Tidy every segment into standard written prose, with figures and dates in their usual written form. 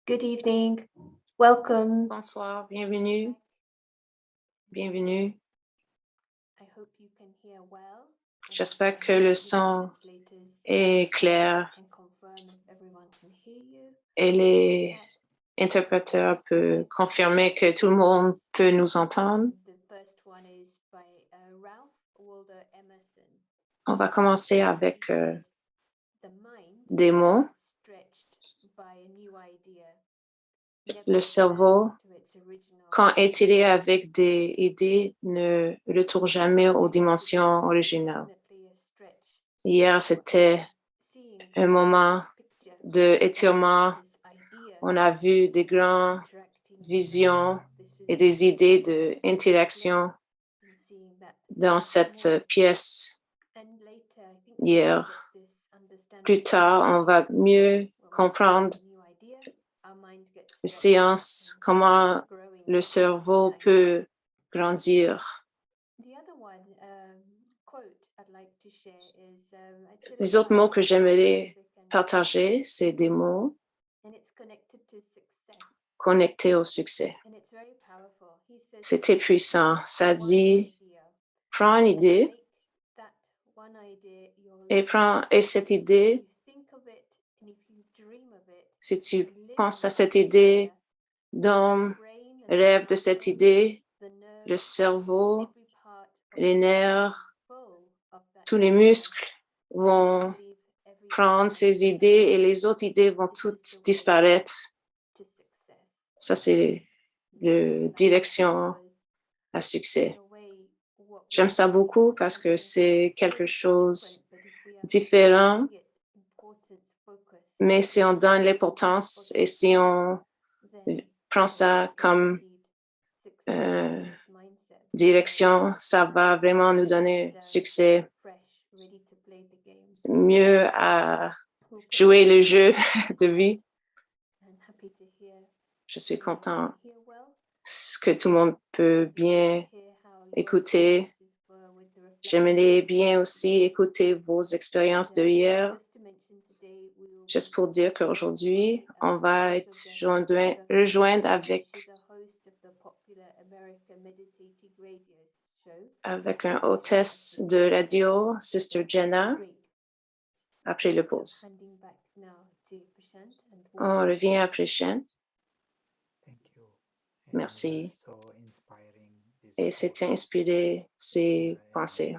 Good evening. Welcome. Bonsoir, bienvenue, bienvenue. I hope you can hear well. J'espère que le son est clair And confirm if everyone can hear you. et les interpréteurs peuvent confirmer que tout le monde peut nous entendre. The first one is by Ralph Waldo Emerson. On va commencer avec The mind des mots. stretched by a new idea. Le cerveau, quand étiré avec des idées, ne retourne jamais aux dimensions originales. Hier, c'était un moment d'étirement. On a vu des grandes visions et des idées d'interaction dans cette pièce hier. Plus tard, on va mieux comprendre la science, comment le cerveau peut grandir. Les autres mots que j'aimerais partager, c'est des mots connectés au succès. C'était puissant. Ça dit, prends une idée et cette idée, si tu penses à cette idée, dorme, rêve de cette idée, le cerveau, les nerfs, tous les muscles vont prendre ces idées et les autres idées vont toutes disparaître. Ça, c'est la direction à succès. J'aime ça beaucoup parce que c'est quelque chose de différent, mais si on donne l'importance et si on prend ça comme direction, ça va vraiment nous donner succès, mieux à jouer le jeu de vie. Je suis content que tout le monde peut bien écouter. J'aimerais bien aussi écouter vos expériences de hier. Juste pour dire qu'aujourd'hui, on va être rejoindre avec un hôtesse de radio, Sister Jenna, après le pause. On revient après Shant. Merci. Et c'est inspiré ces pensées,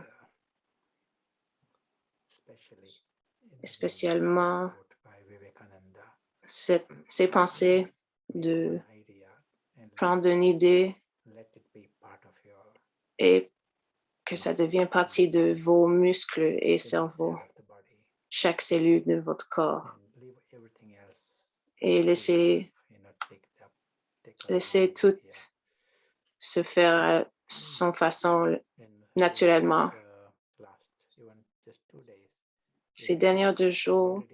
spécialement ces pensées de prendre une idée et que ça devient partie de vos muscles et cerveau, chaque cellule de votre corps. Et laissez tout se faire à son façon naturellement. Ces derniers 2 jours,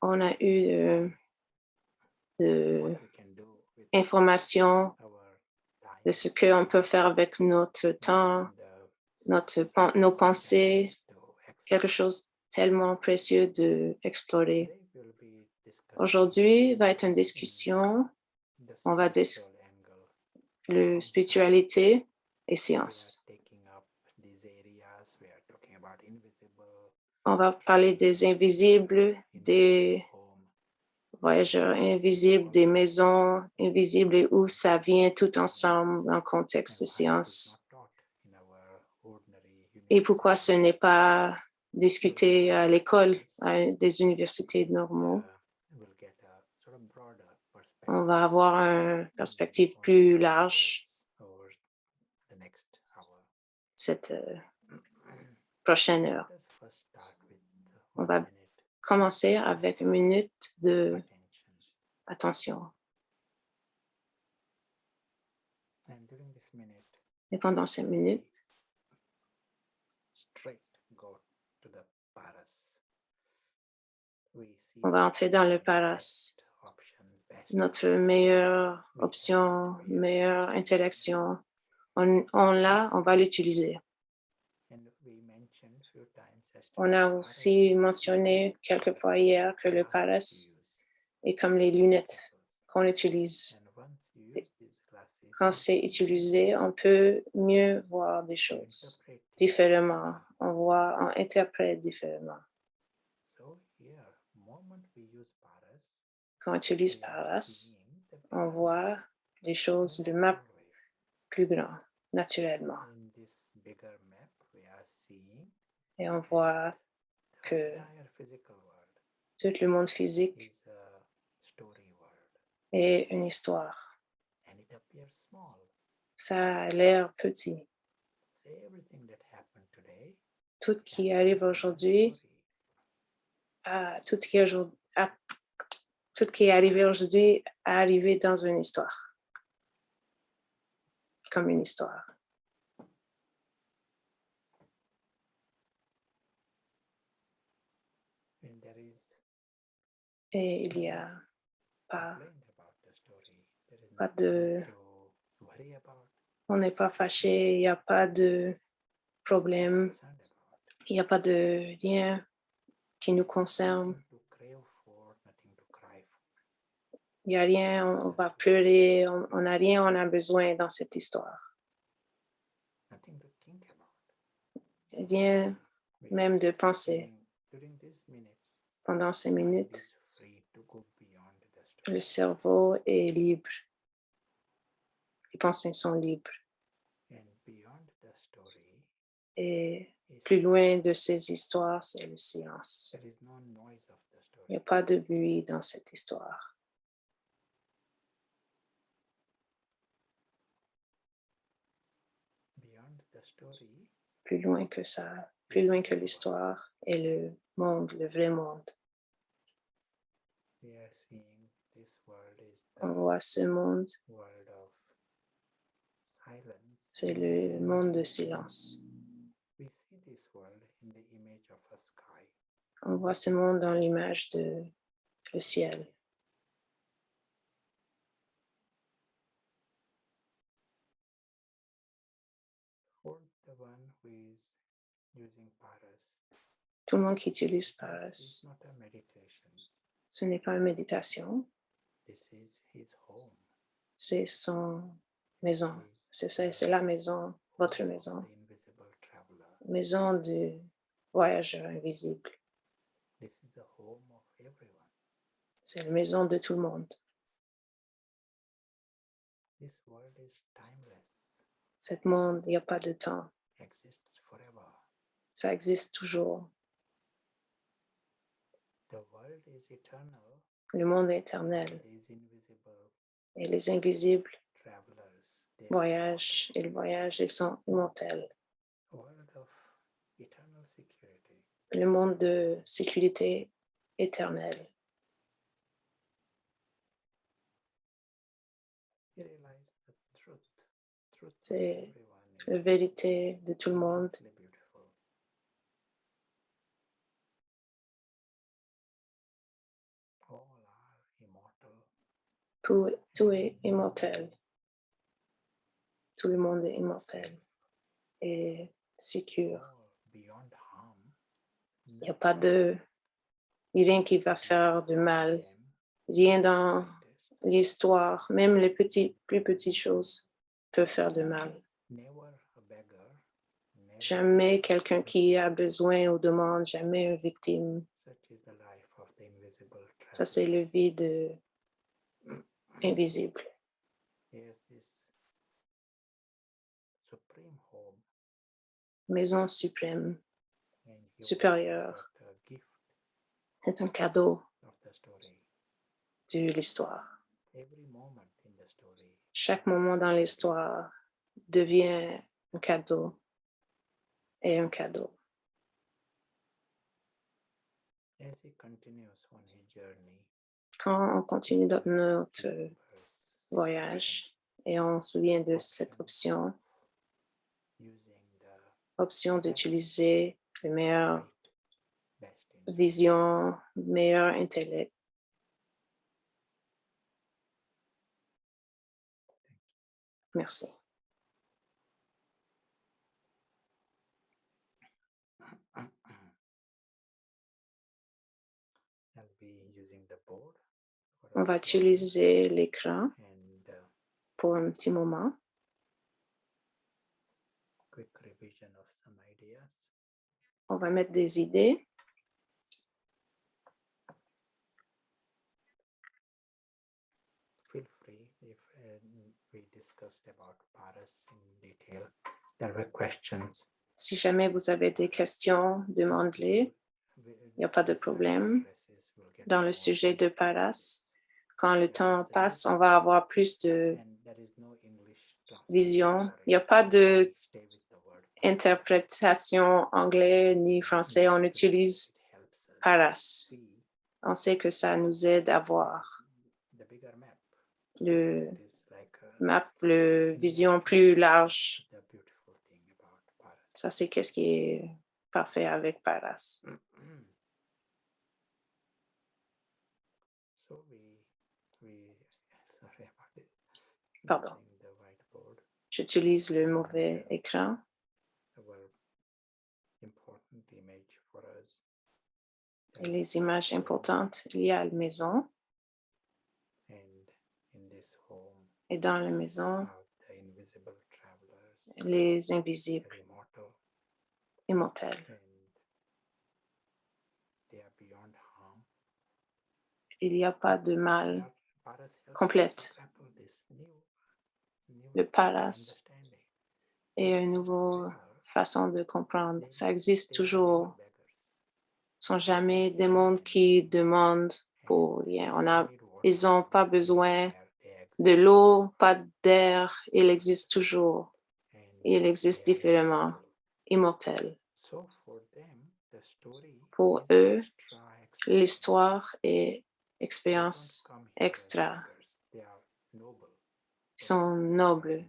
on a eu de informations de ce qu'on peut faire avec notre temps, nos pensées, quelque chose tellement précieux d'explorer. Aujourd'hui va être une discussion. On va discuter la spiritualité et science. On va parler des invisibles, des voyageurs invisibles, des maisons invisibles et où ça vient tout ensemble en contexte de science. Et pourquoi ce n'est pas discuté à l'école, à des universités normaux. On va avoir une perspective plus large cette prochaine heure. On va commencer avec 1 minute d'attention. Et pendant cette minute, on va entrer dans le paras. Notre meilleure option, meilleure interaction, on va l'utiliser. On a aussi mentionné quelques fois hier que le paras et comme les lunettes qu'on utilise. Quand c'est utilisé, on peut mieux voir des choses différemment. On interprète différemment. Quand on utilise Paras, on voit les choses de map plus grand, naturellement. Et on voit que tout le monde physique est une histoire. Ça a l'air petit. Tout qui arrive aujourd'hui, tout qui est arrivé aujourd'hui est arrivé dans une histoire, comme une histoire. Et il n'y a pas de... On n'est pas fâché, il n'y a pas de problème, il n'y a pas de rien qui nous concerne. Il n'y a rien, on va pleurer, on n'a rien, on a besoin dans cette histoire. Rien même de penser. Pendant ces minutes, le cerveau est libre. Les pensées sont libres. Et plus loin de ces histoires, c'est le silence. Il n'y a pas de bruit dans cette histoire. Plus loin que ça, plus loin que l'histoire est le monde, le vrai monde. On voit ce monde, c'est le monde de silence. On voit ce monde dans l'image de le ciel. Tout le monde qui utilise Paras, ce n'est pas une méditation, c'est son maison. C'est la maison, votre maison. Maison du voyageur invisible. C'est la maison de tout le monde. Cet monde, il n'y a pas de temps. Ça existe toujours. Le monde est éternel. Et les invisibles voyagent, ils voyagent et sont immortels. Le monde de sécurité éternelle. C'est la vérité de tout le monde. Tout est immortel. Tout le monde est immortel et sécure. Il n'y a pas de rien qui va faire de mal. Rien dans l'histoire, même les plus petites choses peuvent faire de mal. Jamais quelqu'un qui a besoin ou demande, jamais une victime. Ça, c'est le vide invisible. Maison suprême, supérieure, c'est un cadeau de l'histoire. Chaque moment dans l'histoire devient un cadeau et un cadeau. Quand on continue notre voyage et on se souvient de cette option d'utiliser la meilleure vision, le meilleur intellect. Merci. I'll be using the board On va utiliser l'écran and pour un petit moment. quick revision of some ideas. On va mettre des idées. Feel free if we discussed about Paras in detail. There were questions. Si jamais vous avez des questions, demandez-les. Il n'y a pas de problème. Dans le sujet de Paras, quand le temps passe, on va avoir plus de vision. Il n'y a pas d'interprétation anglais ni français. On utilise Paras. On sait que ça nous aide à voir le map, le vision plus large. Ça, c'est qu'est-ce qui est parfait avec Paras. So sorry about this. Pardon. Using the whiteboard, J'utilise le mauvais écran. our important image for us. Et les images importantes liées à la maison. And in this home, Et dans la maison, the invisible travelers, les invisibles, immortal, immortels. and they are beyond harm. Il n'y a pas de mal Paras helps us to complète. grapple this new Le Paras understanding. est une nouvelle façon de comprendre. Ça existe toujours. Ce ne sont jamais des mondes qui demandent pour rien. Ils n'ont pas besoin de l'eau, pas d'air. Il existe toujours. Il existe différemment, immortel. Pour eux, l'histoire est expérience extra. Ils sont nobles.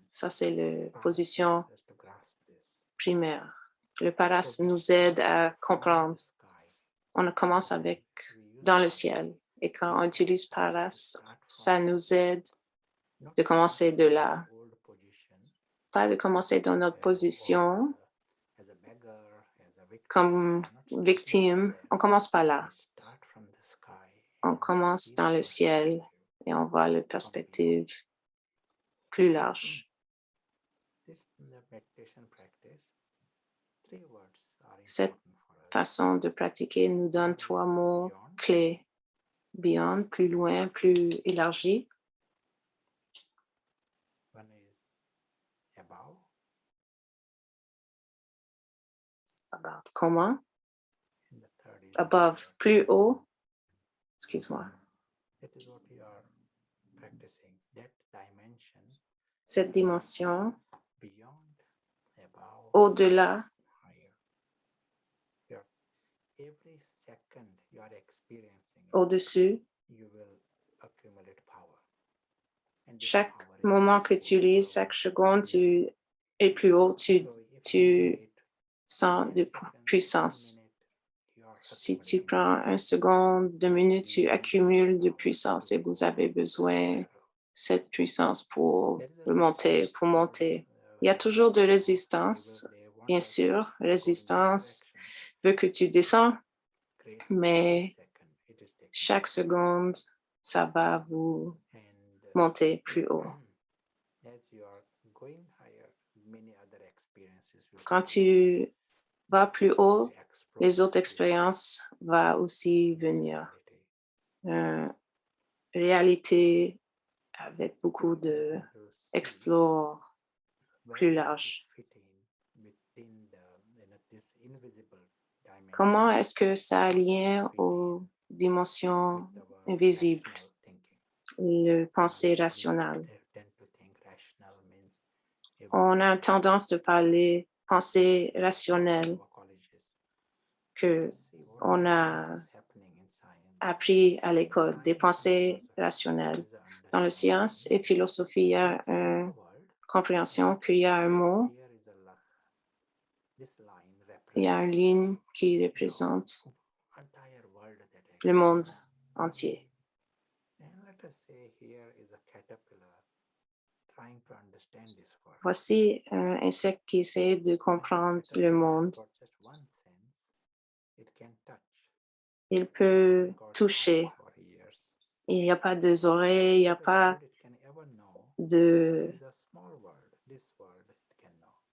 Ça, c'est la position primaire. Le Paras nous aide à comprendre. On commence avec dans le ciel. Et quand on utilise Paras, ça nous aide de commencer de là. Pas de commencer dans notre position comme victime. On commence pas là. On commence dans le ciel et on voit la perspective plus large. Cette façon de pratiquer nous donne 3 mots clés. Beyond, plus loin, plus élargi. About, comment? Above, plus haut. Excuse-moi. Cette dimension, au-delà, au-dessus, chaque moment que tu lis, chaque seconde, tu es plus haut, tu sens de puissance. Si tu prends 1 seconde, 2 minutes, tu accumules de puissance et vous avez besoin de cette puissance pour monter, Il y a toujours de résistance, bien sûr. Résistance veut que tu descends, mais chaque seconde, ça va vous monter plus haut. Quand tu vas plus haut, les autres expériences vont aussi venir. Réalité avec beaucoup d'explore plus large. Comment est-ce que ça lien aux dimensions invisibles, le pensée rationnelle? On a tendance de parler pensée rationnelle que on a appris à l'école, des pensées rationnelles. Dans la science et philosophie, il y a une compréhension qu'il y a un mot, il y a une ligne qui représente le monde entier. Voici un insecte qui essaie de comprendre le monde. Il peut toucher. Il n'y a pas des oreilles, il n'y a pas de...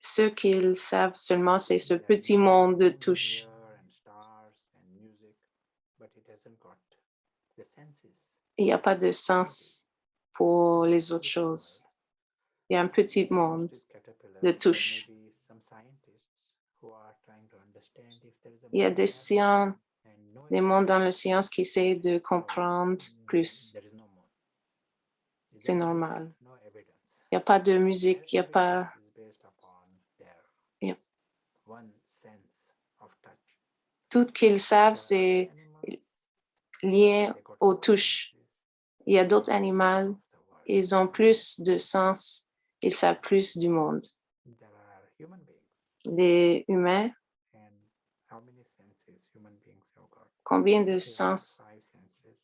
Ce qu'ils savent seulement, c'est ce petit monde de touche. Il n'y a pas de sens pour les autres choses. Il y a un petit monde de touche. Il y a des mondes dans la science qui essaient de comprendre plus. C'est normal. Il n'y a pas de musique, il n'y a pas... Tout ce qu'ils savent, c'est lié aux touches. Il y a d'autres animaux, ils ont plus de sens, ils savent plus du monde. Les humains, combien de sens?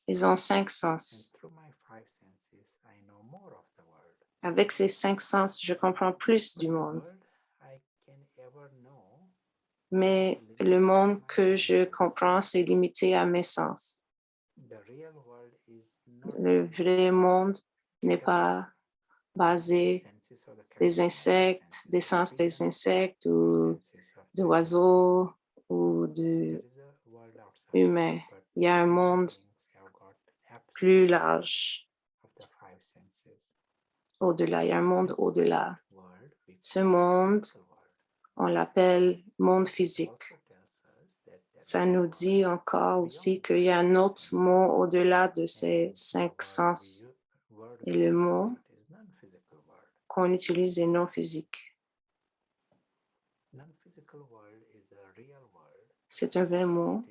Ils ont 5 sens. Avec ces 5 sens, je comprends plus du monde. Mais le monde que je comprends, c'est limité à mes sens. Le vrai monde n'est pas basé des insectes, des sens des insectes ou d'oiseaux ou d'humains. Il y a un monde plus large. Au-delà, il y a un monde au-delà. Ce monde, on l'appelle monde physique. Ça nous dit encore aussi qu'il y a un autre mot au-delà de ces 5 sens. Et le mot qu'on utilise est non physique. C'est un vrai mot,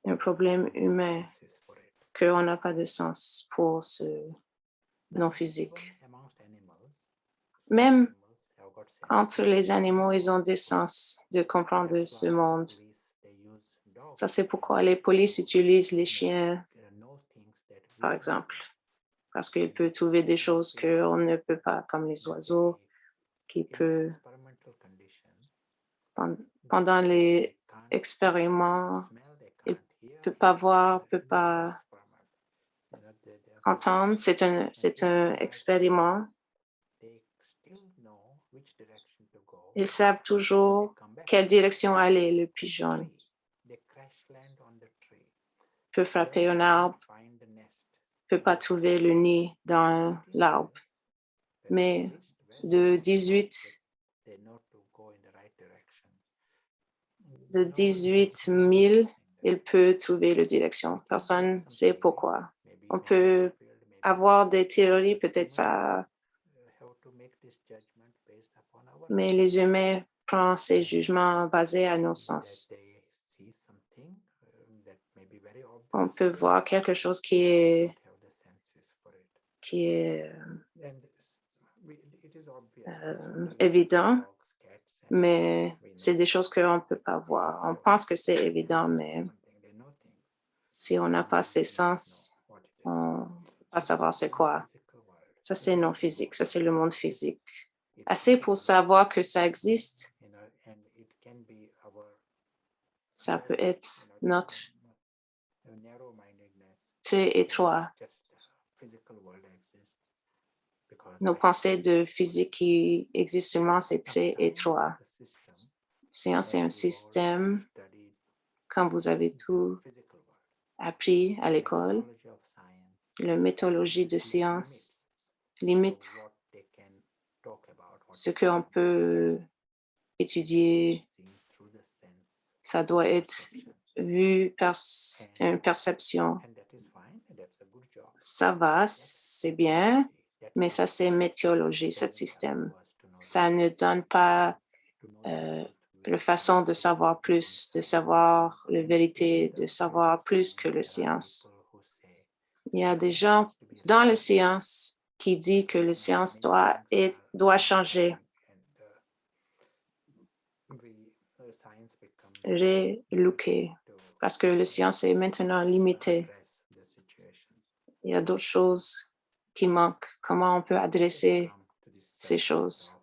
un problème humain qu'on n'a pas de sens pour ce non physique. Même entre les animaux, ils ont des sens de comprendre ce monde. Ça, c'est pourquoi les polices utilisent les chiens, par exemple, parce qu'ils peuvent trouver des choses qu'on ne peut pas, comme les oiseaux, qui peuvent, pendant les expériments, ils ne peuvent pas voir, ne peuvent pas entendre. C'est un expériment. Ils savent toujours quelle direction aller, le pigeon. Peut frapper un arbre, peut pas trouver le nid dans l'arbre. Mais de 18 000, il peut trouver la direction. Personne ne sait pourquoi. On peut avoir des théories, peut-être ça, mais les humains prennent ces jugements basés à nos sens. On peut voir quelque chose qui est évident, mais c'est des choses qu'on ne peut pas voir. On pense que c'est évident, mais si on n'a pas ces sens, on ne peut pas savoir c'est quoi. Ça, c'est non physique. Ça, c'est le monde physique. Assez pour savoir que ça existe. Ça peut être notre très étroit. Nos pensées de physique qui existent seulement, c'est très étroit. Science, c'est un système, comme vous avez tout appris à l'école, la méthodologie de science limite ce qu'on peut étudier. Ça doit être vu par une perception. Ça va, c'est bien, mais ça, c'est météorologie, ce système. Ça ne donne pas la façon de savoir plus, de savoir la vérité, de savoir plus que la science. Il y a des gens dans la science qui disent que la science doit changer. J'ai looké parce que la science est maintenant limitée. Il y a d'autres choses qui manquent. Comment on peut adresser ces choses?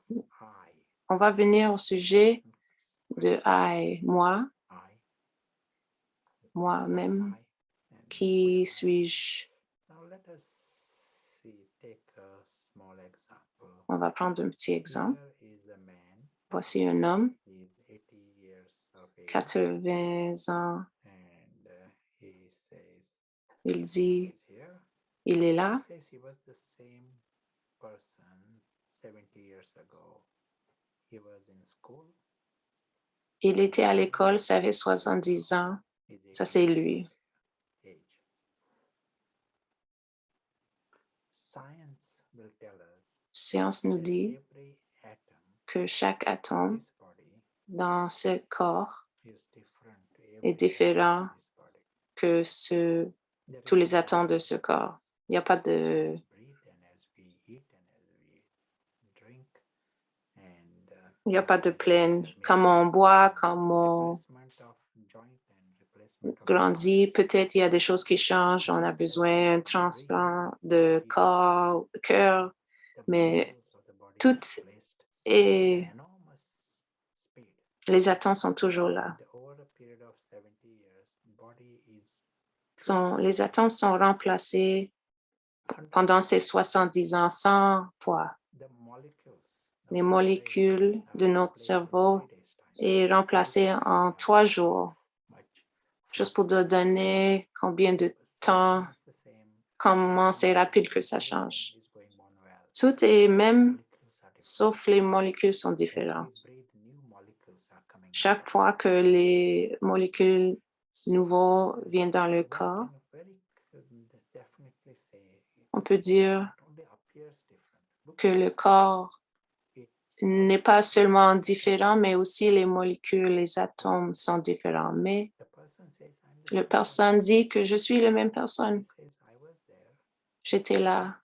On va venir au sujet de I, moi-même. Qui suis-je? Now let us see, take a small example. On va prendre un petit exemple. Here is a man. Voici un homme, He is 80 years of age. 80 ans. And he says, Il dit, he's here. il est He là. says he was the same person 70 years ago. He was in school. Il était à l'école, ça avait 70 ans. He's Ça, 80 c'est years lui. of age. Science will tell us Science nous that dit every atom que chaque in atome this body dans ce corps is different to est every atom différent in this body. que There tous is les no atomes de ce corps. Il n'y a pas as de... we breathe and as we eat and as we drink and Il n'y a pas de there pleine. may Comme be on boit, some comme on replacement of joint and replacement of grandit, organ. peut-être il y a des choses qui changent. On a besoin d'un transplant de corps, cœur, The mais molecules of the body tout are placed est... at an enormous speed. Les atomes sont toujours là. And over a period of 70 years, body is Les atomes sont remplacés 100 pendant ces 70 ans 100 fois. the molecules Les of our brain molécules are de notre replaced in cerveau 3 days time. est remplacé en 3 jours, Much juste pour te donner combien de temps, Science is the same. comment c'est Everything rapide is que ça everything change. is going on well. Tout est même, Molecules are different. sauf les molécules sont As différentes. we breathe, new molecules are coming in. Chaque fois que les molécules nouveaux viennent dans le We corps, can very definitely say on this peut body dire not only appears different. Look que at le this. corps It n'est pas seulement différent, mais aussi les molécules, les atomes sont différents. Mais the person says I'm the la same personne dit que je suis la même person. personne. He says I was there J'étais là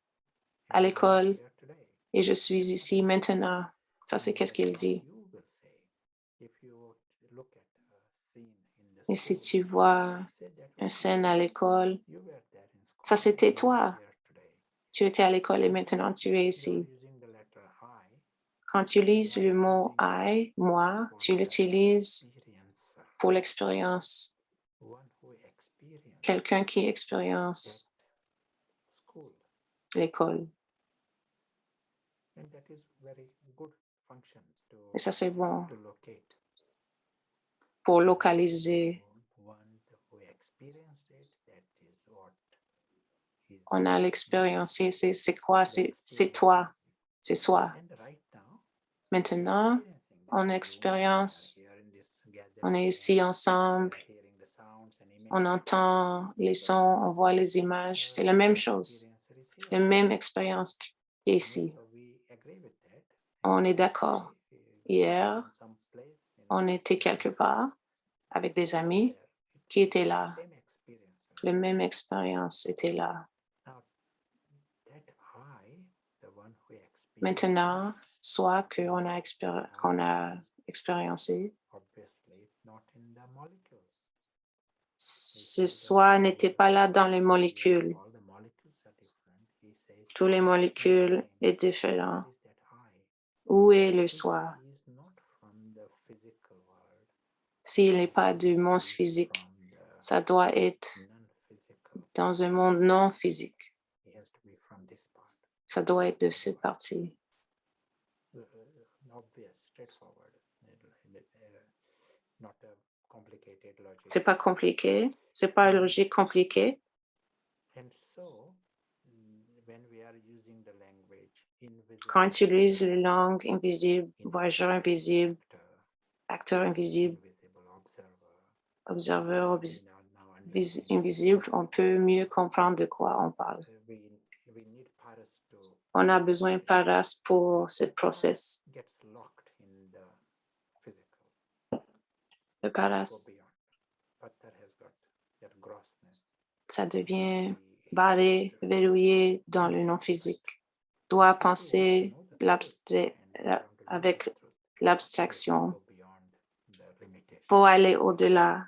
à and I'm l'école here today. et je suis ici maintenant. Ça, c'est And qu'est-ce that's qu'il what dit. you will say if you look at a scene in the Et si school. tu vois You say that une was scène you. à l'école, You were there in school. ça, c'était and you are toi. here today. Tu étais à l'école et maintenant tu es You are ici. using the letter I. Quand tu lis You are le mot using I, moi, for tu the l'utilises experiencer, pour l'expérience. one who experienced Quelqu'un qui that expérience school. l'école. And that is very good function Et ça, c'est bon to locate. pour localiser. One who experienced it, that is what is On a l'expérience. C'est quoi? C'est toi. C'est soi. And right now, Maintenant, experiencing this. on You expérience. are here in this gathering, On est ici ensemble. you are hearing the sounds and On images. entend les sons, on voit les images. C'est la même chose. Experiencer is here. La même expérience ici. We agree with that. On est And d'accord. yesterday, Hier, in some place in on the était city, quelque part avec des who were amis there. qui étaient là. Same experience. La même expérience était là. Now, that I, the one who experienced, Maintenant, soit qu'on a, qu'on a expériencé, obviously not in the molecules. ce soi n'était pas là dans les molécules. All the molecules are different. He says, Toutes les molécules sont where différentes. is that I? Où est le If soi? he is not from the physical world, S'il n'est pas du he monde is physique, from the ça doit être non-physical. dans un monde non physique. He has to be from this part. Ça doit être de cette partie. Obvious, straightforward, not a complicated logic. C'est pas compliqué. C'est pas une logique compliquée. And so, when we are using the language, invisible, Quand on utilise les langues invisibles, voyageurs invisibles, acteurs invisibles, invisible observer, observeurs now understand invisibles, on peut mieux comprendre de quoi on parle. we need Paras to On a besoin de Paras pour ce process. gets locked in the physical. Le Go Paras, beyond. Patthar has got that grossness. ça devient The- barré, verrouillé dans le non-physique. Doit penser avec l'abstraction Go beyond the limitation. pour aller au-delà.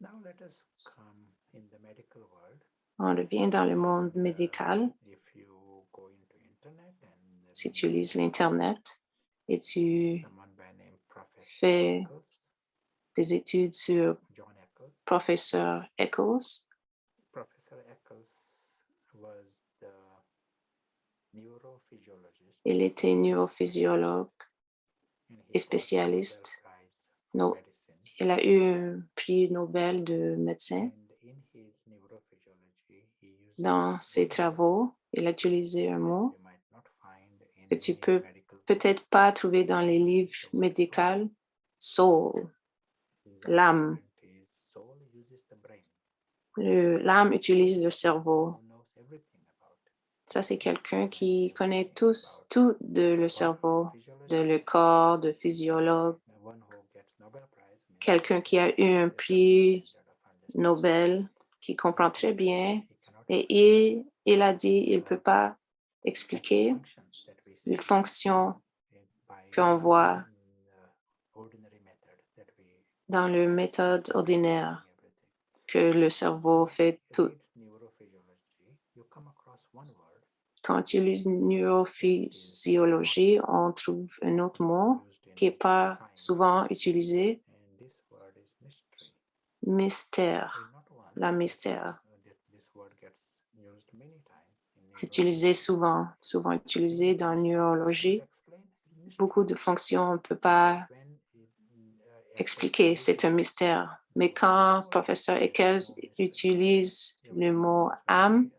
Now let us come in the medical world. On revient dans le monde médical. If you go into internet and Si tu utilises l'Internet et tu someone by name Professor fais Eccles, des études sur John Eccles, professeur Eccles, Il était neurophysiologue et spécialiste. Il a eu un prix Nobel de médecine. Dans ses travaux, il a utilisé un mot que tu peux peut-être pas trouver dans les livres médicaux, soul, l'âme. L'âme utilise le cerveau. Ça, c'est quelqu'un qui connaît tout de le cerveau, de le corps, de physiologue. Quelqu'un qui a eu un prix Nobel, qui comprend très bien. Et il a dit il ne peut pas expliquer les fonctions qu'on voit dans la méthode ordinaire, que le cerveau fait tout. Quand on utilise neurophysiologie, on trouve un autre mot qui n'est pas souvent utilisé, mystère, la mystère. C'est utilisé souvent utilisé dans la neurologie. Beaucoup de fonctions, on ne peut pas expliquer, c'est un mystère. Mais quand le professeur Eckers utilise le mot âme,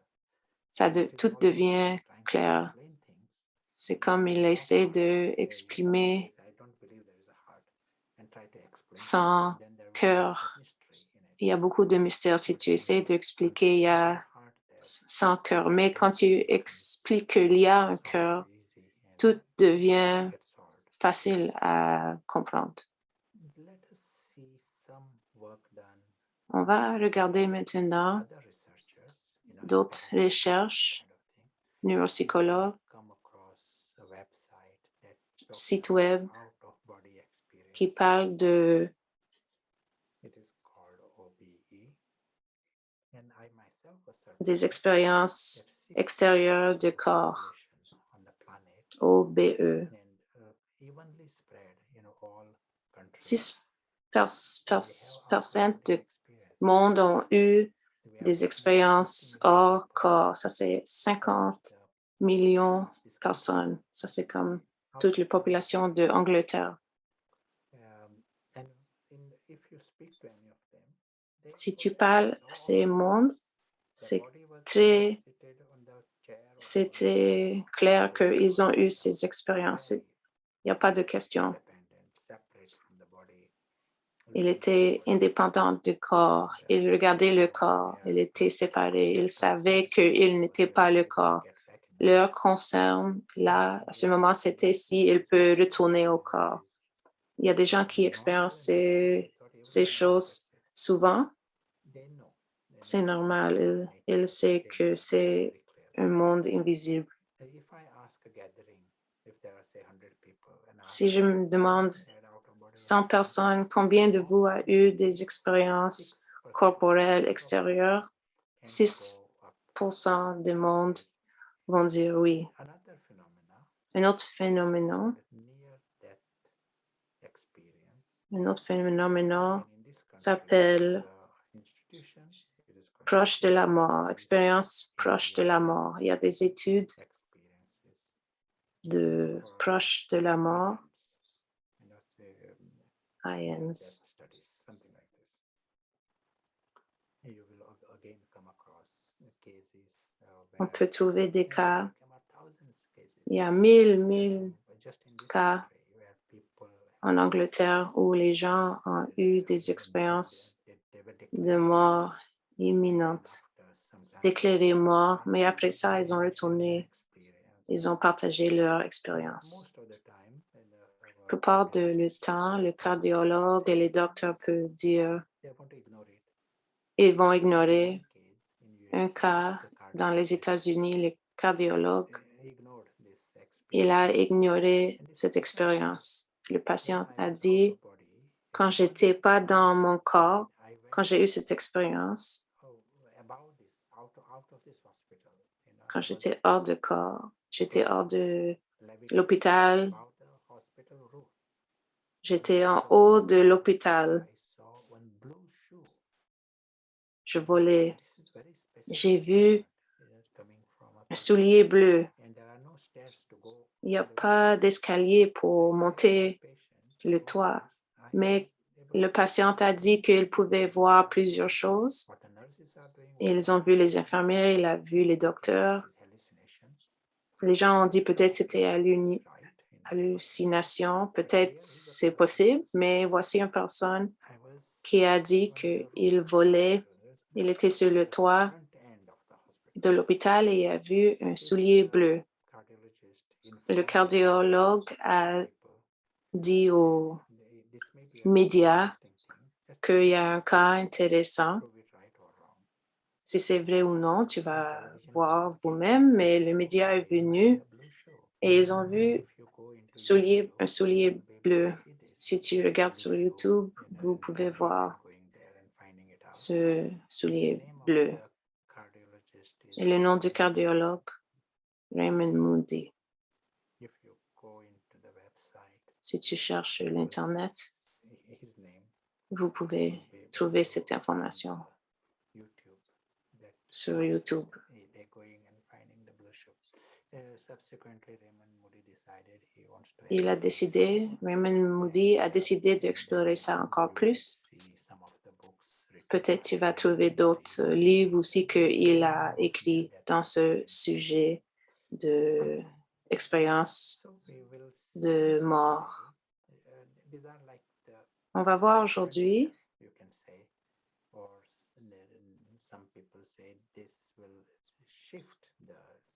tout devient clair. C'est comme il essaie d'exprimer son cœur. Il y a beaucoup de mystères. Si tu essaies d'expliquer, il y a sans cœur. Mais quand tu expliques qu'il y a un cœur, tout devient facile à comprendre. On va regarder maintenant d'autres recherches, neuropsychologues, sites web qui parlent des expériences extérieures du corps, OBE. 6% du monde ont eu des expériences hors corps. Ça, c'est 50 millions de personnes. Ça, c'est comme toute la population de l'Angleterre. Si tu parles à ces mondes, c'est très clair qu'ils ont eu ces expériences. Il n'y a pas de question. Il était indépendant du corps. Il regardait le corps. Il était séparé. Il savait qu'il n'était pas le corps. Leur concern, là, à ce moment, c'était s'il peut retourner au corps. Il y a des gens qui expérimentent ces choses souvent. C'est normal. Il sait que c'est un monde invisible. Si je me demande 100 personnes, combien de vous a eu des expériences corporelles extérieures? 6% du monde vont dire oui. Un autre phénomène s'appelle proche de la mort, expérience proche de la mort. Il y a des études de proche de la mort, INS. On peut trouver des cas. Il y a 1000 cas en Angleterre où les gens ont eu des expériences de mort imminente, déclarées morts, mais après ça, ils ont retourné, ils ont partagé leur expérience. La plupart du temps, le cardiologue et les docteurs peuvent dire ils vont ignorer un cas dans les États-Unis, le cardiologue, il a ignoré cette expérience. Le patient a dit, quand j'étais pas dans mon corps, quand j'ai eu cette expérience, quand j'étais hors de corps, j'étais hors de l'hôpital, j'étais en haut de l'hôpital. Je volais. J'ai vu un soulier bleu. Il n'y a pas d'escalier pour monter le toit, mais le patient a dit qu'il pouvait voir plusieurs choses. Ils ont vu les infirmières, il a vu les docteurs. Les gens ont dit peut-être c'était hallucination, peut-être c'est possible, mais voici une personne qui a dit qu'il volait, il était sur le toit de l'hôpital et a vu un soulier bleu. Le cardiologue a dit aux médias qu'il y a un cas intéressant. Si c'est vrai ou non, tu vas voir vous-même, mais le média est venu et ils ont vu un soulier bleu. Si tu regardes sur YouTube, vous pouvez voir ce soulier bleu. Et le nom du cardiologue, Raymond Moody. Si tu cherches sur l'Internet, vous pouvez trouver cette information sur YouTube. Raymond Moody a décidé d'explorer ça encore plus. Peut-être tu vas trouver d'autres livres aussi qu'il a écrits dans ce sujet d'expérience de mort. On va voir aujourd'hui.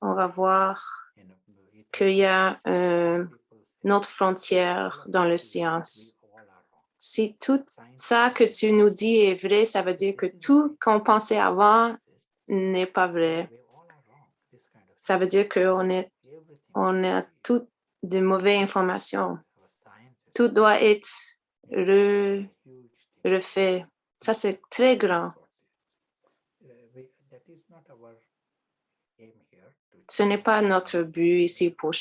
On va voir qu'il y a une autre frontière dans la science. Si tout ça que tu nous dis est vrai, ça veut dire que tout qu'on pensait avant n'est pas vrai. Ça veut dire qu'on a toutes de mauvaises informations. Tout doit être refait. Ça, c'est très grand. Ce n'est pas notre but ici pour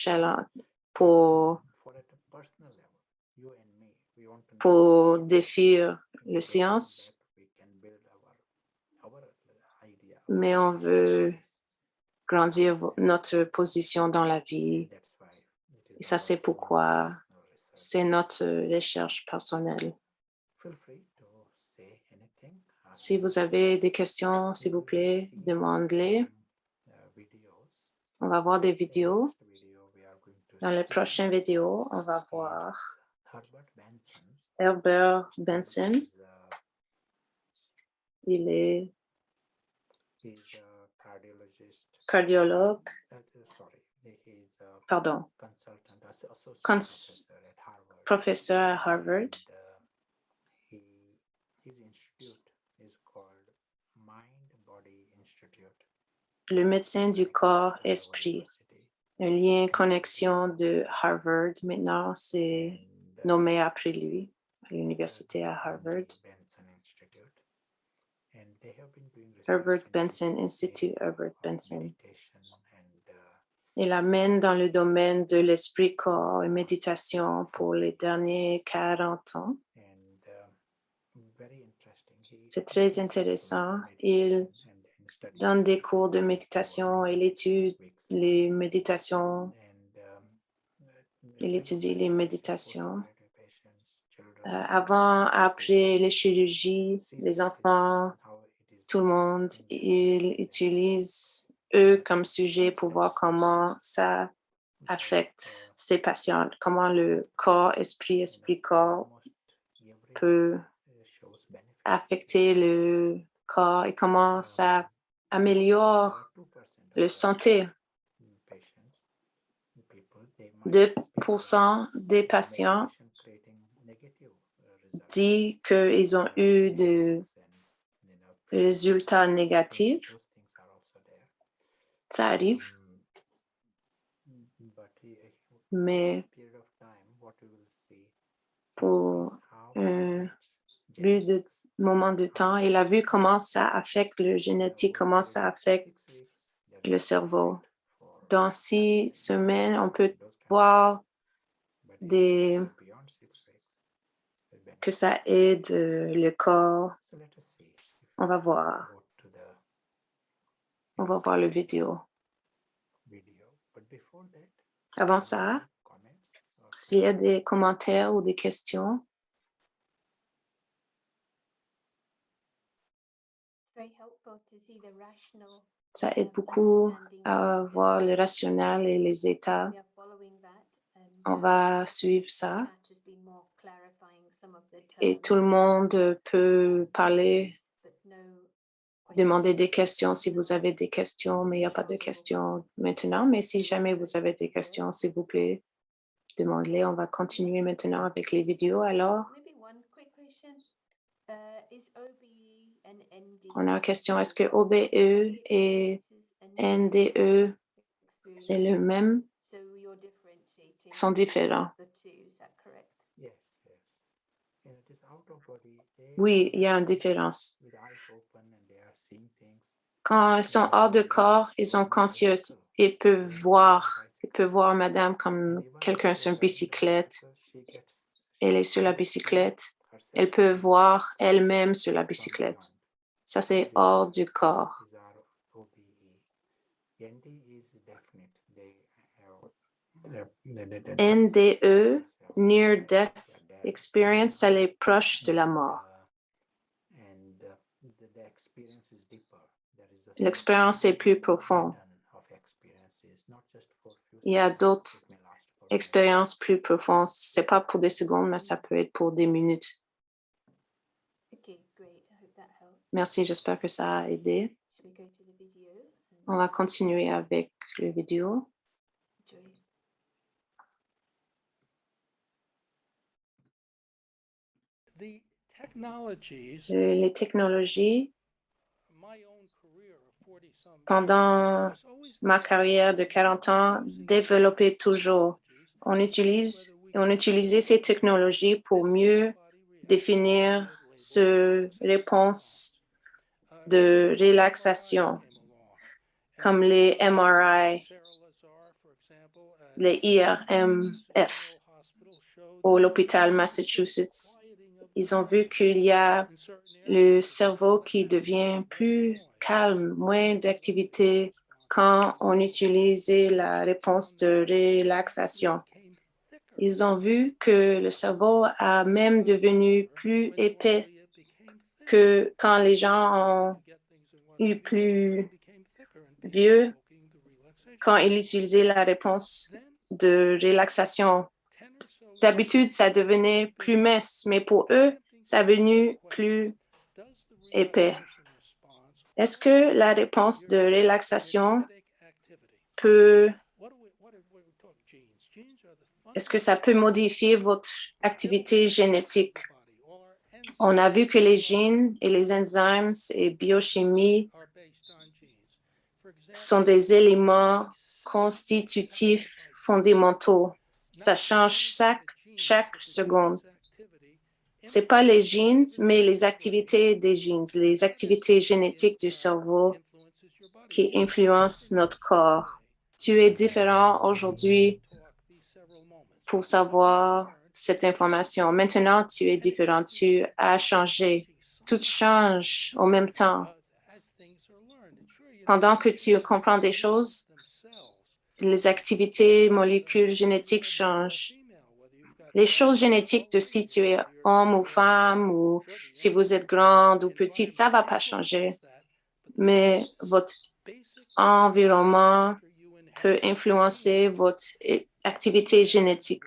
défier la science, mais on veut grandir notre position dans la vie. Et ça, c'est pourquoi c'est notre recherche personnelle. Si vous avez des questions, s'il vous plaît, demandez-les. On va voir des vidéos. Dans les prochaines vidéos, on va voir Herbert Benson. Il est cardiologue, professeur à Harvard. Le médecin du corps-esprit, un lien connexion de Harvard. Maintenant, c'est nommé après lui, à l'université à Harvard. Herbert Benson Institute, Herbert Benson. Il amène dans le domaine de l'esprit-corps et méditation pour les derniers 40 ans. C'est très intéressant. Il donne des cours de méditation, il étudie les méditations. Il étudie les méditations. Avant, après les chirurgies, les enfants, tout le monde, il utilise eux comme sujet pour voir comment ça affecte ces patients, comment le corps, esprit-corps peut affecter le corps et comment ça améliore la santé. 2% des patients disent qu'ils ont eu des résultats négatifs. Ça arrive. Mais pour un but de moment de temps, il a vu comment ça affecte le génétique, comment ça affecte le cerveau. Dans 6 semaines, on peut voir que ça aide le corps. On va voir. On va voir le vidéo. Avant ça, s'il y a des commentaires ou des questions, ça aide beaucoup à voir le rationnel et les états. On va suivre ça. Et tout le monde peut parler, demander des questions si vous avez des questions, mais il n'y a pas de questions maintenant. Mais si jamais vous avez des questions, s'il vous plaît, demandez-les. On va continuer maintenant avec les vidéos. Alors, on a une question. Est-ce que OBE et NDE, c'est le même? Sont différents. Oui, il y a une différence. Quand ils sont hors de corps, ils sont conscients et peuvent voir. Ils peuvent voir madame comme quelqu'un sur une bicyclette. Elle est sur la bicyclette. Elle peut voir elle-même sur la bicyclette. Ça, c'est hors du corps. NDE, Near Death Experience, ça est proche de la mort. L'expérience est plus profonde. Il y a d'autres expériences plus profondes. Ce n'est pas pour des secondes, mais ça peut être pour des minutes. Merci, j'espère que ça a aidé. On va continuer avec le vidéo. Les technologies, pendant ma carrière de 40 ans, développaient toujours. On utilisait ces technologies pour mieux définir ce réponse de relaxation, comme les MRI, les IRMF au l'hôpital Massachusetts. Ils ont vu qu'il y a le cerveau qui devient plus calme, moins d'activité quand on utilisait la réponse de relaxation. Ils ont vu que le cerveau a même devenu plus épais que quand les gens ont eu plus vieux, quand ils utilisaient la réponse de relaxation. D'habitude, ça devenait plus mince, mais pour eux, ça est devenu plus épais. Est-ce que la réponse de relaxation est-ce que ça peut modifier votre activité génétique? On a vu que les gènes et les enzymes et biochimie sont des éléments constitutifs fondamentaux. Ça change chaque seconde. Ce n'est pas les gènes, mais les activités des gènes, les activités génétiques du cerveau qui influencent notre corps. Tu es différent aujourd'hui pour savoir cette information. Maintenant, tu es différent. Tu as changé. Tout change en même temps. Pendant que tu comprends des choses, les activités molécules génétiques changent. Les choses génétiques de si tu es homme ou femme ou si vous êtes grande ou petite, ça ne va pas changer. Mais votre environnement peut influencer votre activité génétique.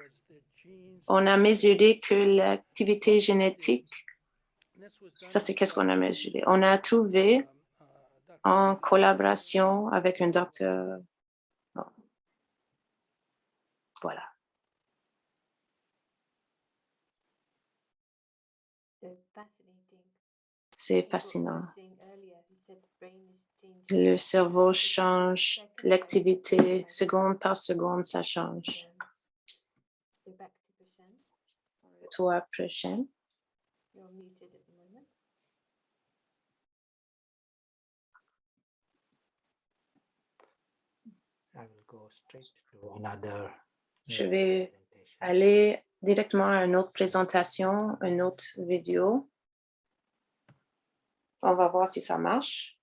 On a mesuré que l'activité génétique, ça c'est qu'est-ce qu'on a mesuré. On a trouvé en collaboration avec un docteur. Bon. Voilà. C'est fascinant. Le cerveau change, l'activité seconde par seconde, ça change. Toi, prochaine. Je vais aller directement à une autre présentation, une autre vidéo. On va voir si ça marche.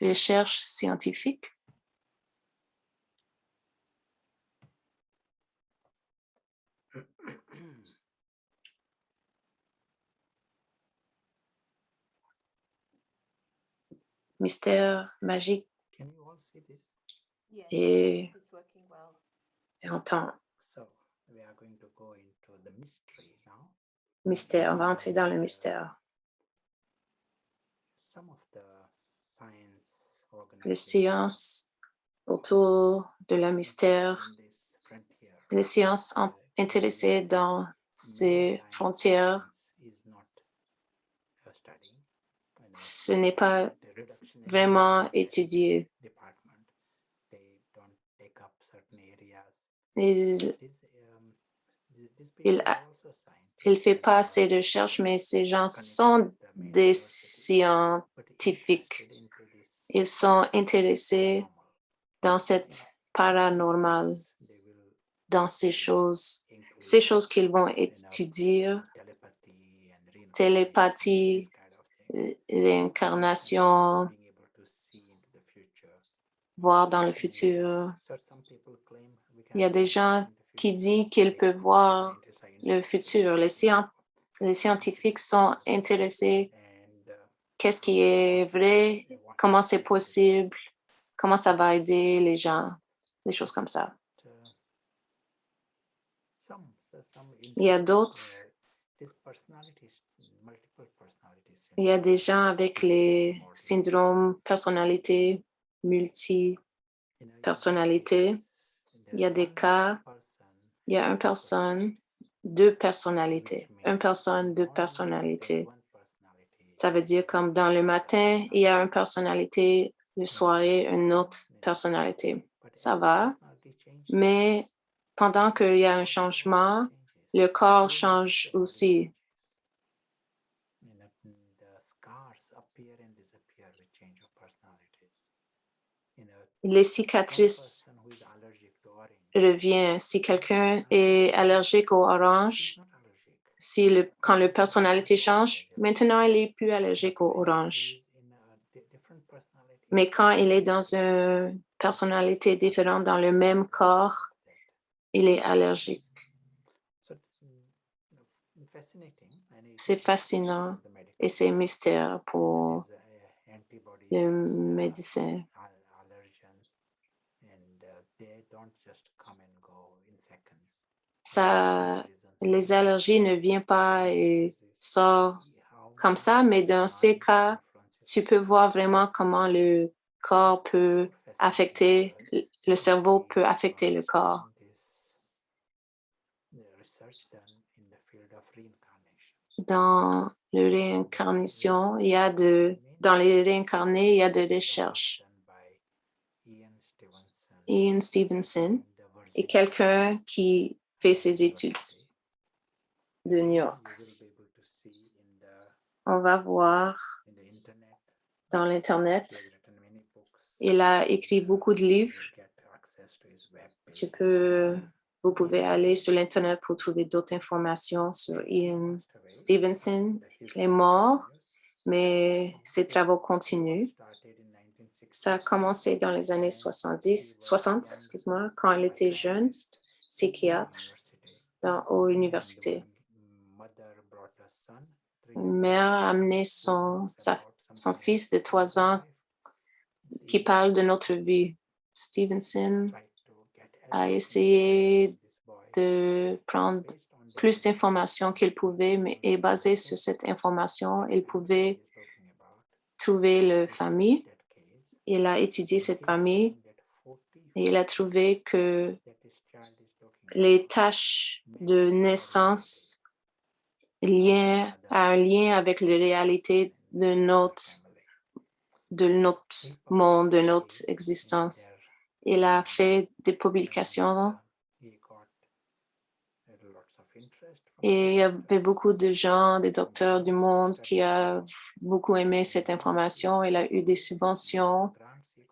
recherche scientifique. Mystère magique Can you all see this? Yes, et it's working well. entend So we are going to go into the mystery now. mystère. On va entrer dans le mystère. Some of the science Les organizations sciences autour de la mystère, in this frontier, les sciences intéressées dans ces mainline frontières, science is not studying. ce n'est pas The reductionist vraiment étudié. department, they don't take up certain areas. Il These people il are also scientists. ne fait pas ces recherches, mais ces gens sont des but scientifiques. interested into this Ils sont intéressés normal. dans cette paranormal, They will dans ces choses include qu'ils vont étudier, telepathy and reincarnation, télépathie, this kind of thing. réincarnation, Being able to see into the future. voir dans le futur. So some people claim we can Il y a des see gens in the qui future. disent qu'ils peuvent voir Scientists are le interested futur. Les scientifiques sont intéressés. and Qu'est-ce qui est vrai? Comment c'est possible? Comment ça va aider les gens? Des choses comme ça. some Il y a interest, d'autres. these personalities, multiple personalities Il y a des syndrome, gens avec les multiple syndromes personnalité, multi-personnalité. Il y a des cas, il y a une personne, deux personnalités. Une personne, deux personnalités. Ça veut dire comme dans le matin, il y a une personnalité, le soir, une autre personnalité. Ça va, mais pendant qu'il y a un changement, le corps change aussi. Les cicatrices reviennent. Si quelqu'un est allergique au orange, quand la personnalité change, maintenant, il n'est plus allergique au orange. Mais quand il est dans une personnalité différente dans le même corps, il est allergique. C'est fascinant et c'est mystère pour le médecin. Les allergies ne viennent pas et sortent comme ça, mais dans ces cas, tu peux voir vraiment comment le corps peut affecter, le cerveau peut affecter le corps. Dans la réincarnation, dans les réincarnés, il y a des recherches. Ian Stevenson est quelqu'un qui fait ses études de New York. On va voir dans l'Internet. Il a écrit beaucoup de livres. Vous pouvez aller sur l'Internet pour trouver d'autres informations sur Ian Stevenson. Il est mort, mais ses travaux continuent. Ça a commencé dans les années 60, quand il était jeune, psychiatre aux universités. Une mère a amené son fils de 3 ans qui parle de notre vie. Stevenson a essayé de prendre plus d'informations qu'il pouvait, et basé sur cette information, il pouvait trouver la famille. Il a étudié cette famille et il a trouvé que les tâches de naissance a un lien avec la réalité de notre monde, de notre existence. Il a fait des publications et il y avait beaucoup de gens, des docteurs du monde qui ont beaucoup aimé cette information. Il a eu des subventions.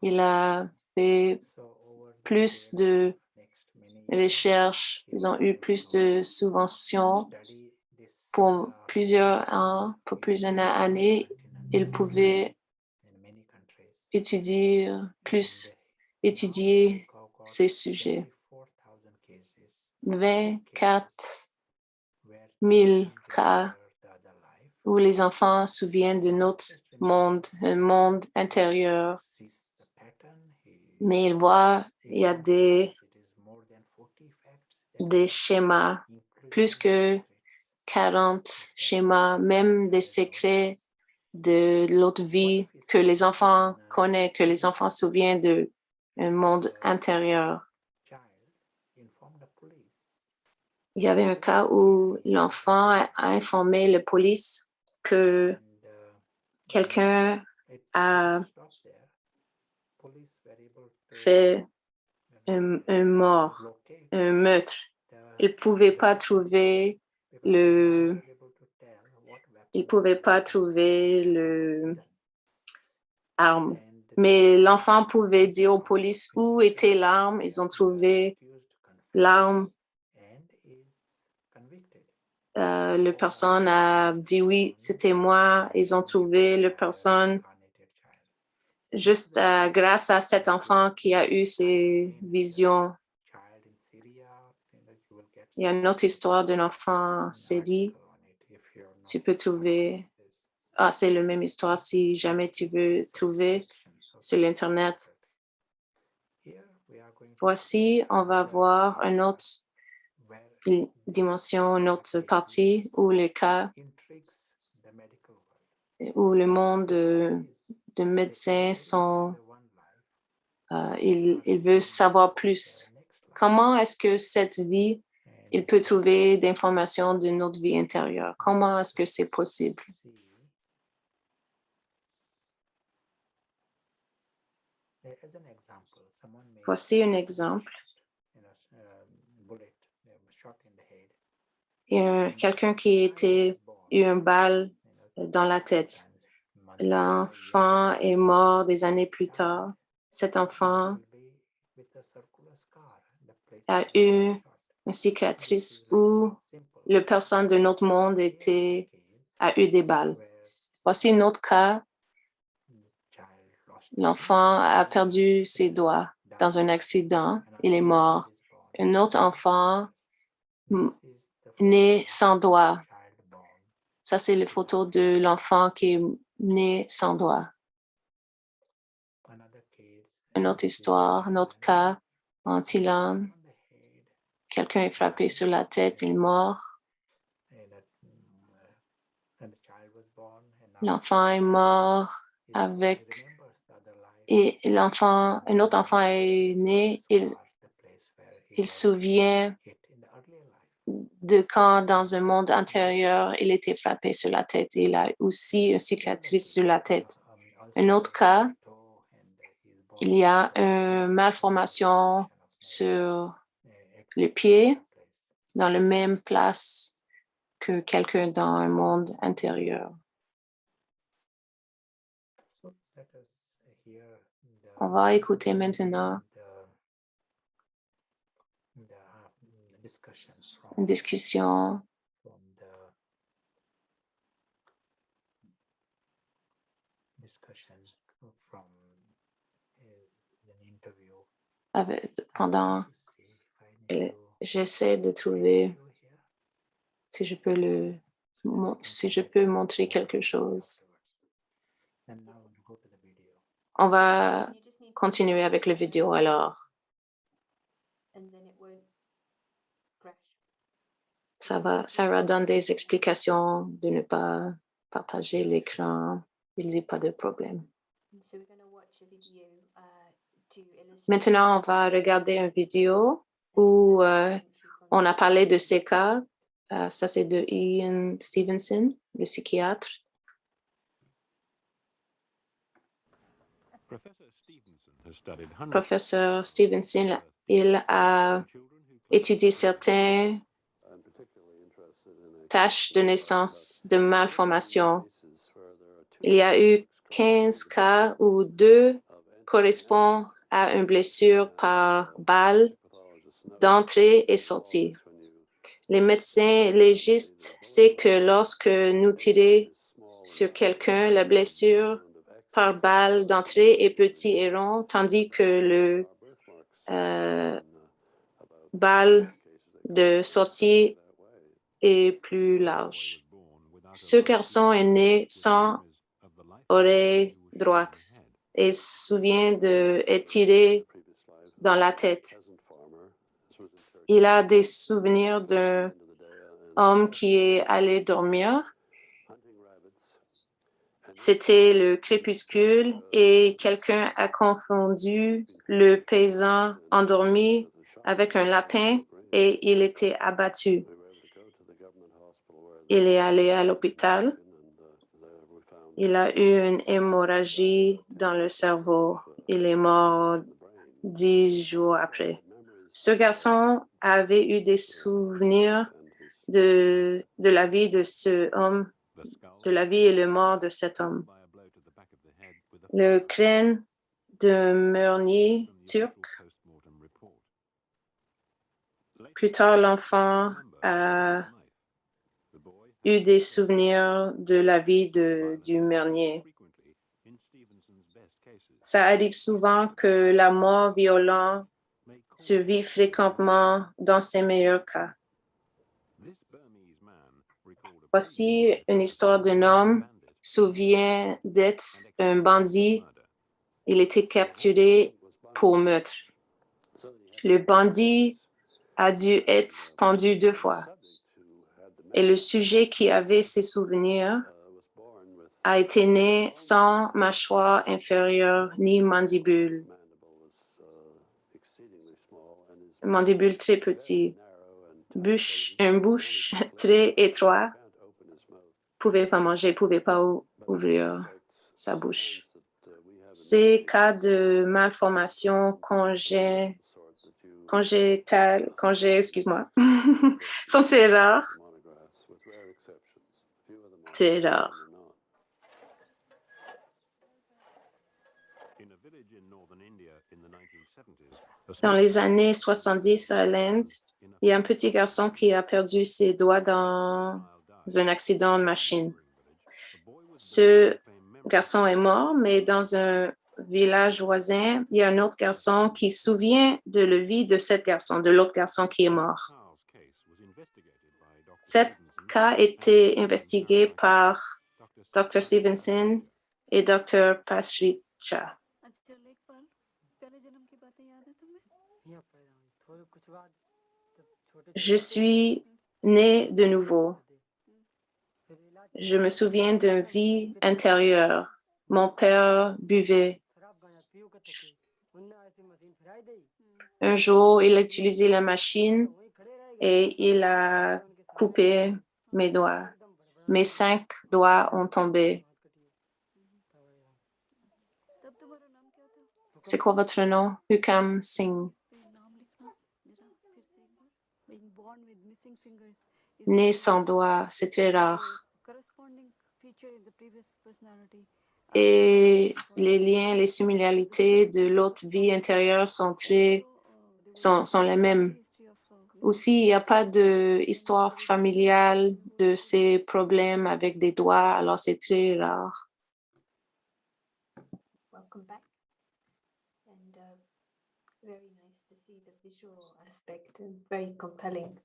Il a fait plus de recherches. Ils ont eu plus de subventions pour plusieurs années. Ils pouvaient étudier ces sujets. 24 000 cas où les enfants se souviennent de notre monde, un monde intérieur. Mais ils voient, il y a des schémas, plus que 40 schémas, même des secrets de l'autre vie que les enfants connaissent, que les enfants se souviennent d'un monde intérieur. Il y avait un cas où l'enfant a informé la police que quelqu'un a fait un meurtre. Il ne pouvait pas trouver l'arme. Mais l'enfant pouvait dire aux polices où était l'arme. Ils ont trouvé l'arme. La personne a dit oui, c'était moi. Ils ont trouvé la personne juste grâce à cet enfant qui a eu ces visions. Il y a une autre histoire d'un enfant en Syrie. Tu peux trouver. Ah, c'est la même histoire si jamais tu veux trouver sur l'Internet. Voici, on va voir une autre dimension, une autre partie où le cas, où le monde de médecins sont, il veut savoir plus. Comment est-ce que cette vie, il peut trouver d'informations de notre vie intérieure? Comment est-ce que c'est possible? Voici un exemple. Il y a quelqu'un qui a eu une balle dans la tête. L'enfant est mort des années plus tard. Cet enfant a eu une cicatrice où la personne de notre monde a eu des balles. Voici un autre cas. L'enfant a perdu ses doigts dans un accident. Il est mort. Un autre enfant né sans doigts. Ça, c'est la photo de l'enfant qui est né sans doigts. Une autre histoire, un autre cas en Thaïlande. Quelqu'un est frappé sur la tête, il est mort. L'enfant est mort avec... Et un autre enfant est né, il se souvient de quand, dans un monde antérieur, il était frappé sur la tête. Il a aussi une cicatrice sur la tête. Un autre cas, il y a une malformation sur le pied, dans la même place que quelqu'un dans un monde intérieur. On va écouter maintenant une discussion pendant j'essaie de trouver si je peux montrer quelque chose. On va continuer avec la vidéo alors. Sarah donne des explications de ne pas partager l'écran. Il n'y a pas de problème. Maintenant, on va regarder une vidéo où on a parlé de ces cas. Ça, c'est de Ian Stevenson, le psychiatre. Professeur Stevenson, il a étudié certaines tâches de naissance de malformation. Il y a eu 15 cas où 2 correspondent à une blessure par balle d'entrée et sortie. Les médecins légistes savent que lorsque nous tirons sur quelqu'un, la blessure par balle d'entrée est petit et rond, tandis que le balle de sortie est plus large. Ce garçon est né sans oreille droite et se souvient d'être tiré dans la tête. Il a des souvenirs d'un homme qui est allé dormir. C'était le crépuscule et quelqu'un a confondu le paysan endormi avec un lapin et il était abattu. Il est allé à l'hôpital. Il a eu une hémorragie dans le cerveau. Il est mort 10 jours après. Ce garçon avait eu des souvenirs de la vie de ce homme, de la vie et le mort de cet homme. Le crâne d'un meurnier turc. Plus tard, l'enfant a eu des souvenirs de la vie du meurnier. Ça arrive souvent que la mort violente survit fréquemment dans ses meilleurs cas. Voici une histoire d'un homme qui se souvient d'être un bandit. Il était capturé pour meurtre. Le bandit a dû être pendu 2 fois. Et le sujet qui avait ces souvenirs a été né sans mâchoire inférieure ni mandibule. Mandibule très petit. Une bouche très étroite. Pouvait pas manger, pouvait pas ouvrir sa bouche. Ces cas de malformation excuse-moi, sont très rares. Très rares. Dans les années 70 à l'Inde, il y a un petit garçon qui a perdu ses doigts dans un accident de machine. Ce garçon est mort, mais dans un village voisin, il y a un autre garçon qui se souvient de la vie de de l'autre garçon qui est mort. Cet cas a été investigué par Dr. Stevenson et Dr. Pasricha. Je suis née de nouveau. Je me souviens d'une vie intérieure. Mon père buvait. Un jour, il a utilisé la machine et il a coupé mes doigts. Mes 5 doigts ont tombé. C'est quoi votre nom? Hukam Singh. Né sans doigts, c'est très rare. Et les liens, les similarités de l'autre vie intérieure sont les mêmes. Aussi, il n'y a pas d'histoire familiale de ces problèmes avec des doigts, alors c'est très rare. Welcome back. And very nice to see the visual aspect and very compelling.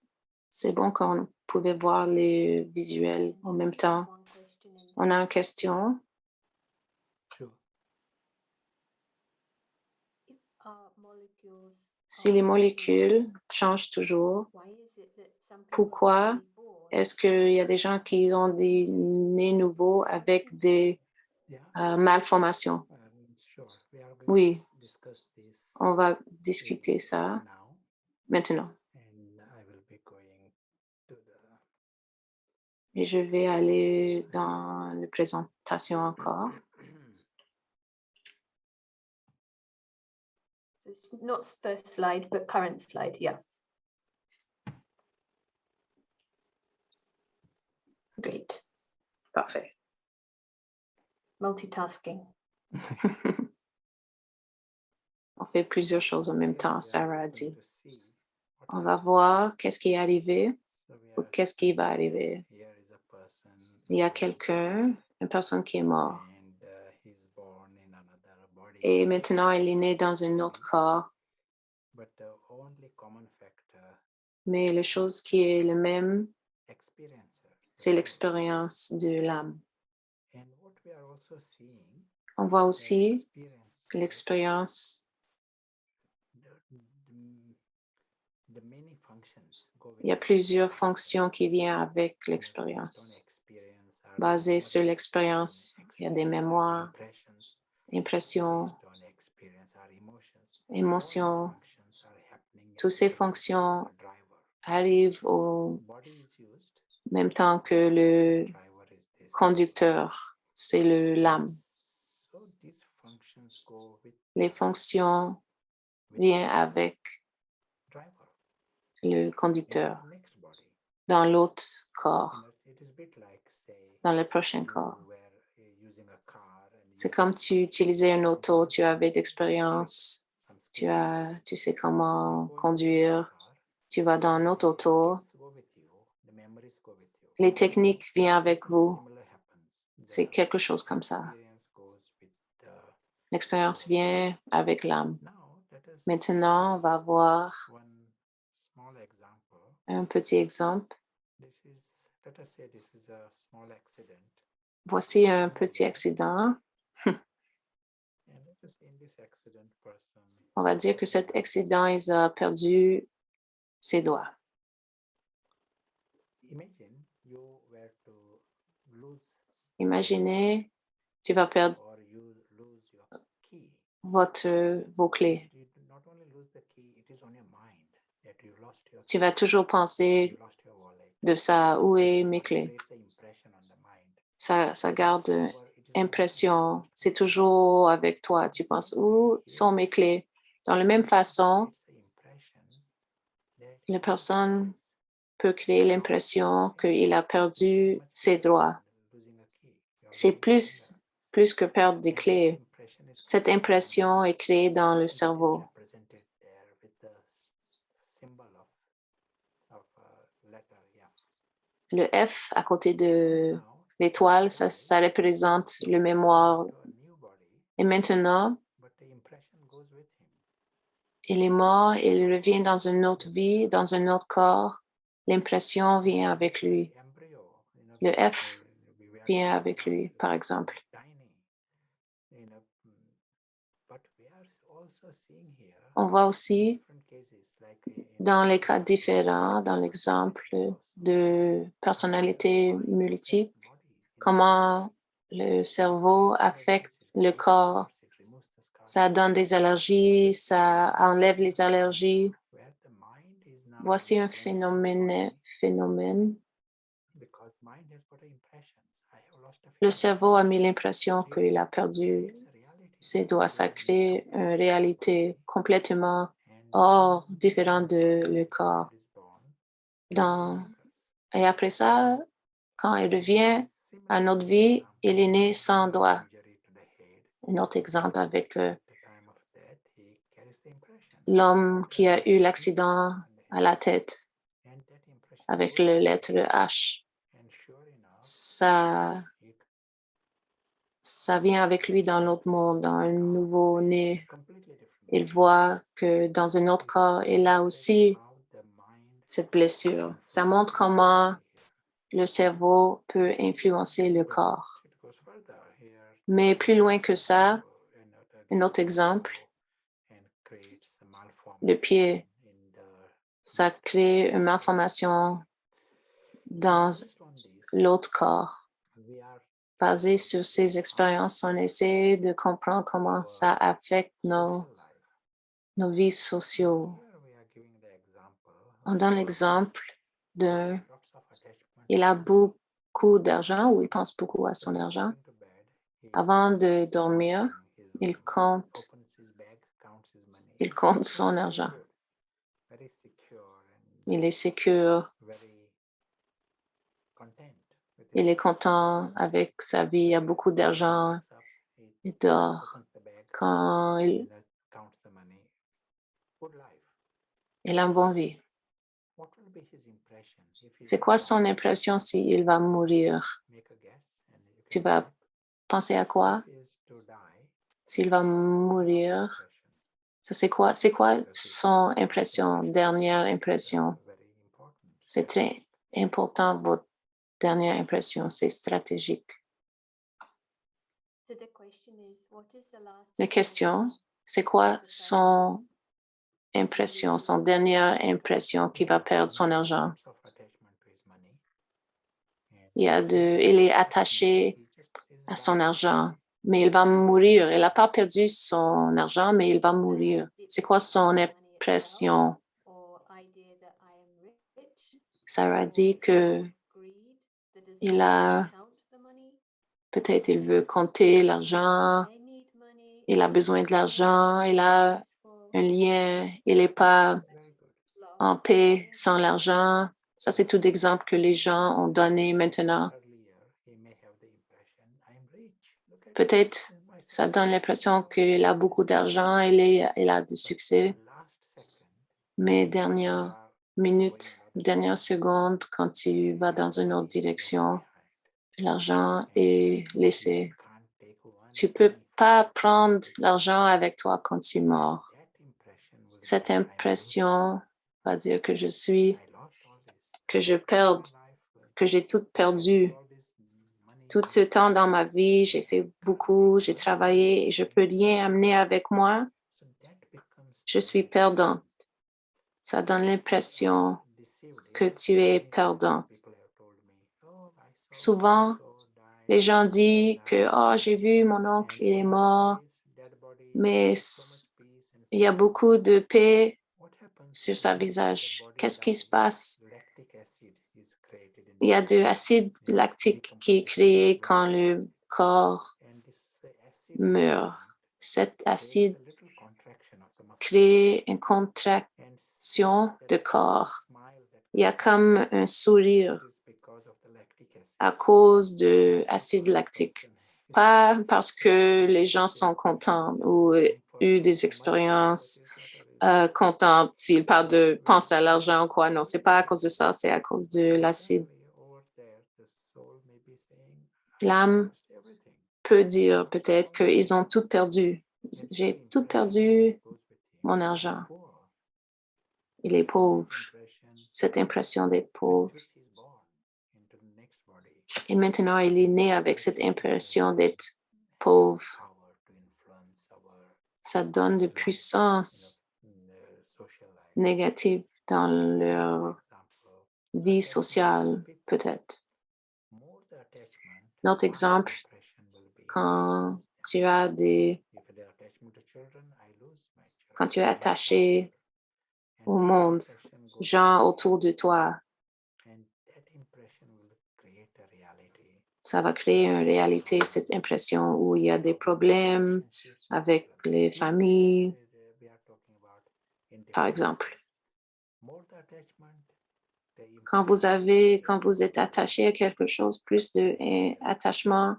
C'est bon qu'on pouvait voir les visuels en même temps. On a une question. Si les molécules changent toujours, pourquoi est-ce qu'il y a des gens qui ont des nez nouveaux avec des malformations? Oui, on va discuter ça maintenant. Et je vais aller dans la présentation encore. So not first slide, but current slide, yeah. Great. Parfait. Multitasking. On fait plusieurs choses en même temps, Sarah a dit. On va voir qu'est-ce qui est arrivé ou qu'est-ce qui va arriver. Il y a une personne qui est morte. et maintenant il est né dans un autre corps. But the only common factor Mais la chose qui est le même, experiencer. c'est l'expérience de l'âme. And what we are also seeing On voit that aussi experience l'expérience. the many functions go with Il y a the plusieurs experience. fonctions qui viennent avec And l'expérience. based on experience are Basées sur memories, l'expérience, il y a des expressions, mémoires, impressions. impressions, Based on experience are emotions. émotions. All these functions are happening Toutes at ces the fonctions driver. arrivent au Body is used. même temps que le Driver is this. conducteur, c'est l'âme. So these functions go with Les fonctions viennent avec driver le in conducteur the next body. dans l'autre corps, It is bit like say dans le prochain you corps. were using a car and C'est you comme tu utilisais une auto, tu avais d'expérience, some tu sais comment go into conduire, car, tu vas dans une autre auto, skills go with you, the memories go with you. les techniques viennent avec Something vous. similar happens. C'est The quelque chose comme ça. experience goes with the L'expérience vient avec l'âme. now let us Maintenant, on va voir one small example. un petit exemple. Let us say this is a small accident. Voici un petit accident. And let us say in this accident person On va dire que cet accident, il a perdu ses doigts. imagine you were to lose Imaginez, tu vas perdre or you lose your key. vos clés. You do not only lose the key, it is on your mind that you lost your Tu vas toujours penser you lost your wallet. de ça, où est mes It clés? creates an impression on the mind. Ça garde une Or it is on your impression. C'est toujours avec toi. Tu penses, où sont mes clés? Dans la même façon, It's an impression that la personne peut créer l'impression qu'il a perdu ses droits. losing a key. You are C'est losing plus que perdre des and that clés. impression is Cette impression est créée dans le cerveau. represented there with the symbol of letter. Yeah. Le F à côté de Now, l'étoile, ça représente le mémoire. to a new body, Et maintenant, but the impression goes with him. il est mort, il revient dans une autre vie, dans un autre corps. L'impression vient avec lui. Embryo, Le F vient avec lui, par exemple. tiny, but we are also seeing here On voit aussi different cases like dans les cas différents, dans l'exemple de personnalité multiple, comment le cerveau affecte le corps. Ça donne des allergies, ça enlève les allergies. Voici un phénomène. Le cerveau a mis l'impression qu'il a perdu ses doigts. Ça crée une réalité complètement hors, différente de le corps. Et après ça, quand il revient à notre vie, il est né sans doigts. Un autre exemple avec l'homme qui a eu l'accident à la tête avec la lettre H. Ça vient avec lui dans l'autre monde, dans un nouveau-né. Il voit que dans un autre corps, il a aussi cette blessure. Ça montre comment le cerveau peut influencer le corps. Mais plus loin que ça, un autre exemple, le pied, ça crée une malformation dans l'autre corps. Basé sur ces expériences, on essaie de comprendre comment ça affecte nos vies sociales. On donne l'exemple d'un, il a beaucoup d'argent ou il pense beaucoup à son argent. Avant de dormir, il compte son argent. Il est sécure. Il est content avec sa vie. Il a beaucoup d'argent. Il dort. Quand il a une bonne vie. C'est quoi son impression s'il va mourir? Tu vas penser à quoi? s'il va mourir. Ça, c'est quoi son impression, dernière impression? C'est très important, votre dernière impression, c'est stratégique. La question, c'est quoi son impression, son dernière impression qu'il va perdre son argent? Il est attaché à son argent, mais il va mourir. Il n'a pas perdu son argent, mais il va mourir. C'est quoi son impression? Sarah dit que peut-être il veut compter l'argent, il a besoin de l'argent, il a un lien, il n'est pas en paix sans l'argent. Ça, c'est tout d'exemple que les gens ont donné maintenant. Peut-être ça donne l'impression qu'il a beaucoup d'argent, il a du succès. Mais dernière minute, dernière seconde, quand tu vas dans une autre direction, l'argent est laissé. Tu ne peux pas prendre l'argent avec toi quand tu es mort. Cette impression va dire que j'ai tout perdu. Tout ce temps dans ma vie, j'ai fait beaucoup, j'ai travaillé et je ne peux rien amener avec moi. Je suis perdante. Ça donne l'impression que tu es perdant. Souvent, les gens disent que « Oh, j'ai vu mon oncle, il est mort, mais il y a beaucoup de paix sur sa visage. Qu'est-ce qui se passe? » Il y a de l'acide lactique qui est créé quand le corps meurt. Cet acide crée une contraction de corps. Il y a comme un sourire à cause de l'acide lactique. Pas parce que les gens sont contents ou eu des expériences contentes s'ils parlent de penser à l'argent ou quoi. Non, c'est pas à cause de ça, c'est à cause de l'acide. L'âme peut dire peut-être qu'ils ont tout perdu. J'ai tout perdu mon argent. Il est pauvre. Cette impression d'être pauvre. Et maintenant, il est né avec cette impression d'être pauvre. Ça donne de puissance négative dans leur vie sociale, peut-être. Notre exemple, quand tu es attaché au monde, gens autour de toi, ça va créer une réalité, cette impression où il y a des problèmes avec les familles, par exemple. Quand vous êtes attaché à quelque chose, plus d'attachement,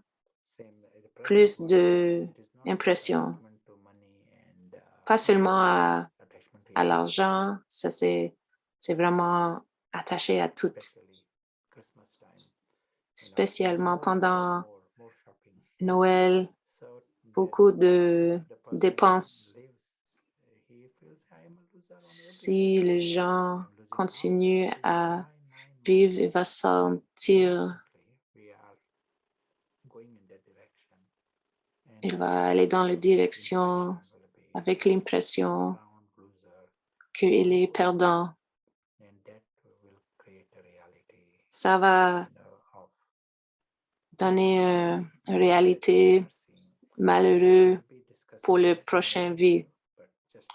plus d'impression. Pas seulement à l'argent, ça c'est vraiment attaché à tout. Spécialement pendant Noël, beaucoup de dépenses. Si les gens continuent à vivre, il va sentir, il va aller dans la direction avec l'impression qu'il est perdant. Ça va donner une réalité malheureuse pour le prochain vie.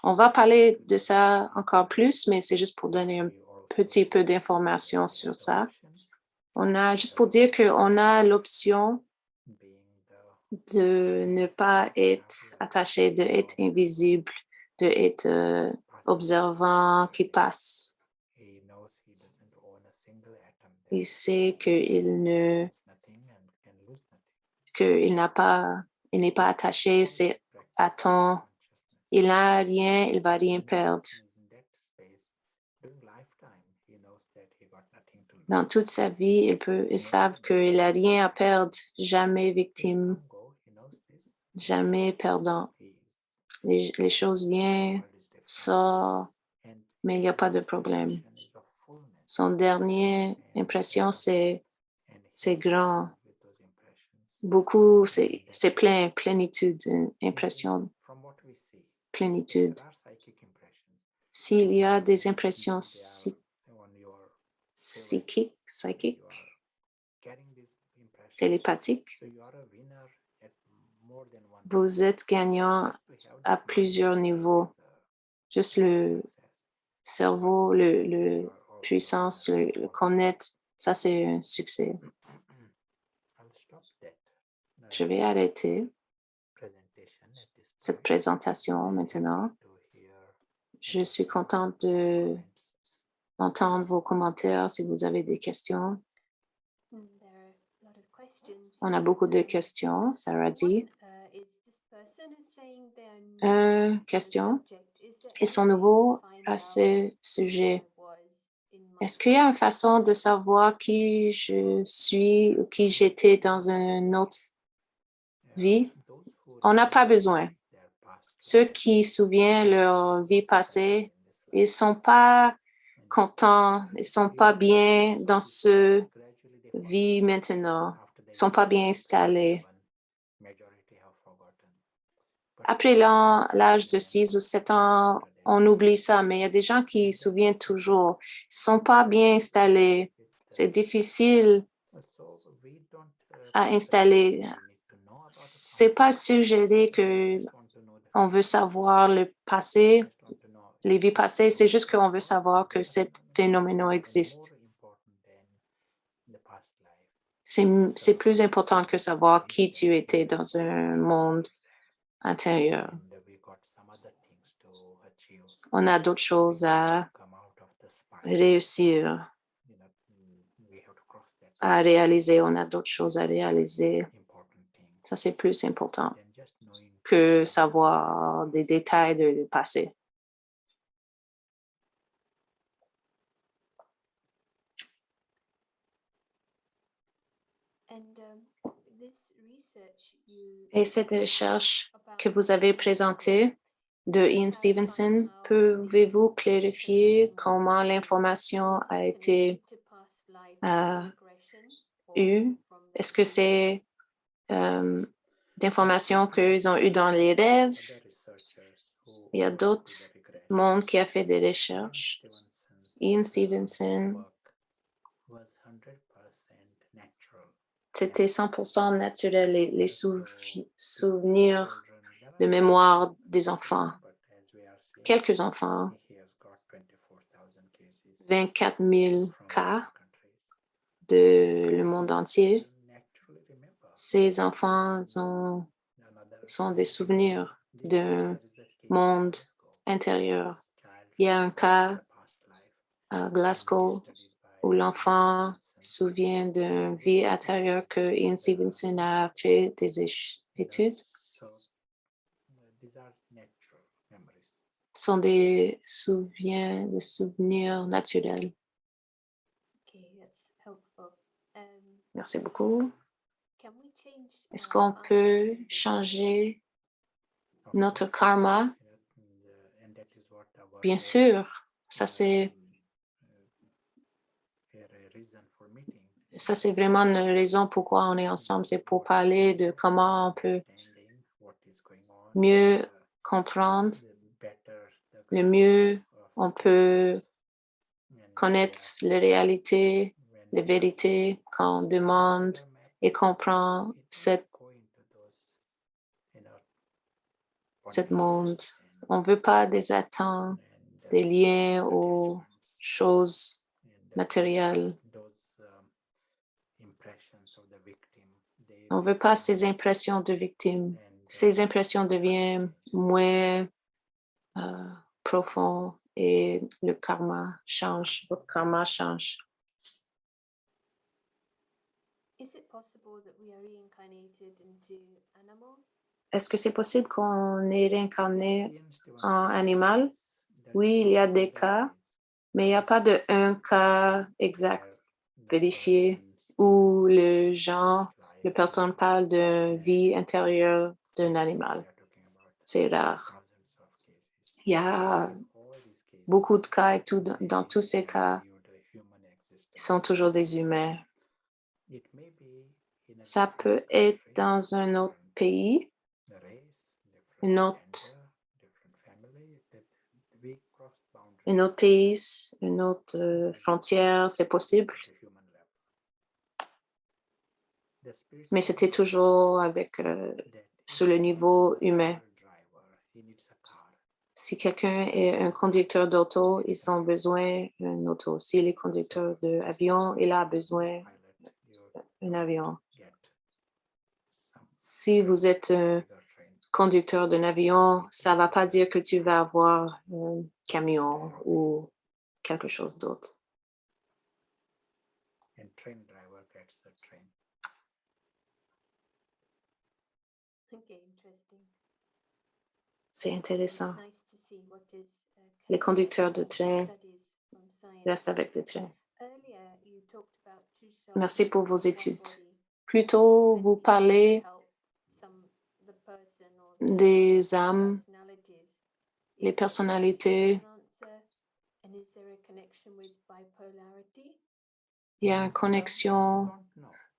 On va parler de ça encore plus, mais c'est juste pour donner un petit peu d'informations sur ça. Juste pour dire qu'on a l'option de ne pas être attaché, d'être invisible, d'être observant qui passe. Il sait qu'il n'est pas attaché, c'est à temps. Il n'a rien, il ne va rien perdre. Dans toute sa vie, ils savent qu'il n'a rien à perdre, jamais victime. jamais perdant. is Les choses viennent, world is different. sortent, And mais il n'y a pas de his problème. perception is of fullness. Son dernière impression, c'est And c'est he grand. goes with those impressions. Beaucoup, c'est plein, plénitude, une impression, From what we see, plénitude. there are psychic impressions. S'il y a des impressions They are on your psychiques, you are carrying these impressions. télépathiques, So you are a winner at more than one vous êtes gagnant Just to have à that plusieurs mindset niveaux. is a Juste le success. cerveau, le You are also puissance, a le connaître, ça c'est un succès. I'll stop that Je vais arrêter presentation at this cette point. présentation I'm maintenant. happy to hear Je suis contente comments. d'entendre vos commentaires si vous avez des questions. There are a lot of questions. On a beaucoup de questions, Sarah dit. One, is this person is saying they are new to the Question. subject. Is there Ils sont any way nouveaux to find à out ce sujet. who I was in my Est-ce qu'il y a une past? façon de savoir qui je suis ou qui j'étais dans une autre vie? On n'a pas besoin. Ceux qui se souviennent leur vie passée, ils ne sont pas contents, ils ne sont pas bien dans ce vie maintenant, ils ne sont pas bien installés. Après l'âge de 6 ou 7 ans, on oublie ça, mais il y a des gens qui se souviennent toujours. Ils ne sont pas bien installés. C'est difficile à installer. Ce n'est pas suggéré qu'on veut savoir le passé, les vies passées, c'est juste qu'on veut savoir que ce phénomène existe. C'est plus important que savoir qui tu étais dans un monde intérieur. On a d'autres choses à réussir, à réaliser. On a d'autres choses à réaliser. Ça, c'est plus important que savoir des détails du passé. Et cette recherche que vous avez présentée de Ian Stevenson, pouvez-vous clarifier comment l'information a été eue? Est-ce que c'est d'informations qu'ils ont eues dans les rêves? Il y a d'autres mondes qui ont fait des recherches. Ian Stevenson, c'était 100% naturel, les souvenirs de mémoire des enfants. Quelques enfants, 24 000 cas de le monde entier. Ces enfants sont des souvenirs d'un monde intérieur. Il y a un cas à Glasgow où l'enfant se souvient d'une vie intérieure que Ian Stevenson a fait des études. Ce sont des souvenirs naturels. Merci beaucoup. Est-ce qu'on peut changer notre karma? Bien sûr, ça c'est vraiment une raison pourquoi on est ensemble, c'est pour parler de comment on peut mieux comprendre, le mieux on peut connaître la réalité, la vérité qu'on demande et comprend cette monde. On ne veut pas des attentes, des liens aux choses matérielles. On ne veut pas ces impressions de victime. Ces impressions deviennent moins profondes et le karma change. Votre karma change. Est-ce que c'est possible qu'on est réincarné en animal? Oui, il y a des cas, mais il n'y a pas un cas exact vérifié où le personne parle de vie intérieure d'un animal. C'est rare. Il y a beaucoup de cas et dans tous ces cas, ils sont toujours des humains. Ça peut être dans un autre pays, une autre pays, une autre frontière, c'est possible. Mais c'était toujours sur le niveau humain. Si quelqu'un est un conducteur d'auto, ils ont besoin d'un auto. S'il est conducteur d'avion, il a besoin d'un avion. Si vous êtes un conducteur d'un avion, ça ne va pas dire que tu vas avoir un camion ou quelque chose d'autre. C'est intéressant. Les conducteurs de train restent avec le train. Merci pour vos études. Plus tôt, vous parlez des âmes, les personnalités. Il y a une connexion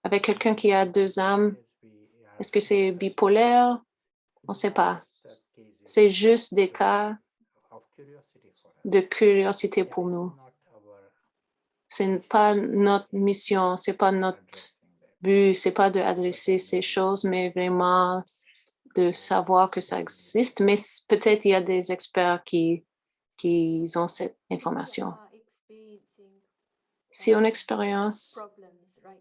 avec quelqu'un qui a deux âmes. Est-ce que c'est bipolaire? On ne sait pas. C'est juste des cas de curiosité pour nous. Ce n'est pas notre mission, ce n'est pas notre but, ce n'est pas d'adresser ces choses, mais vraiment de savoir que ça existe. Mais peut-être il y a des experts qui ont cette information. Si on expérience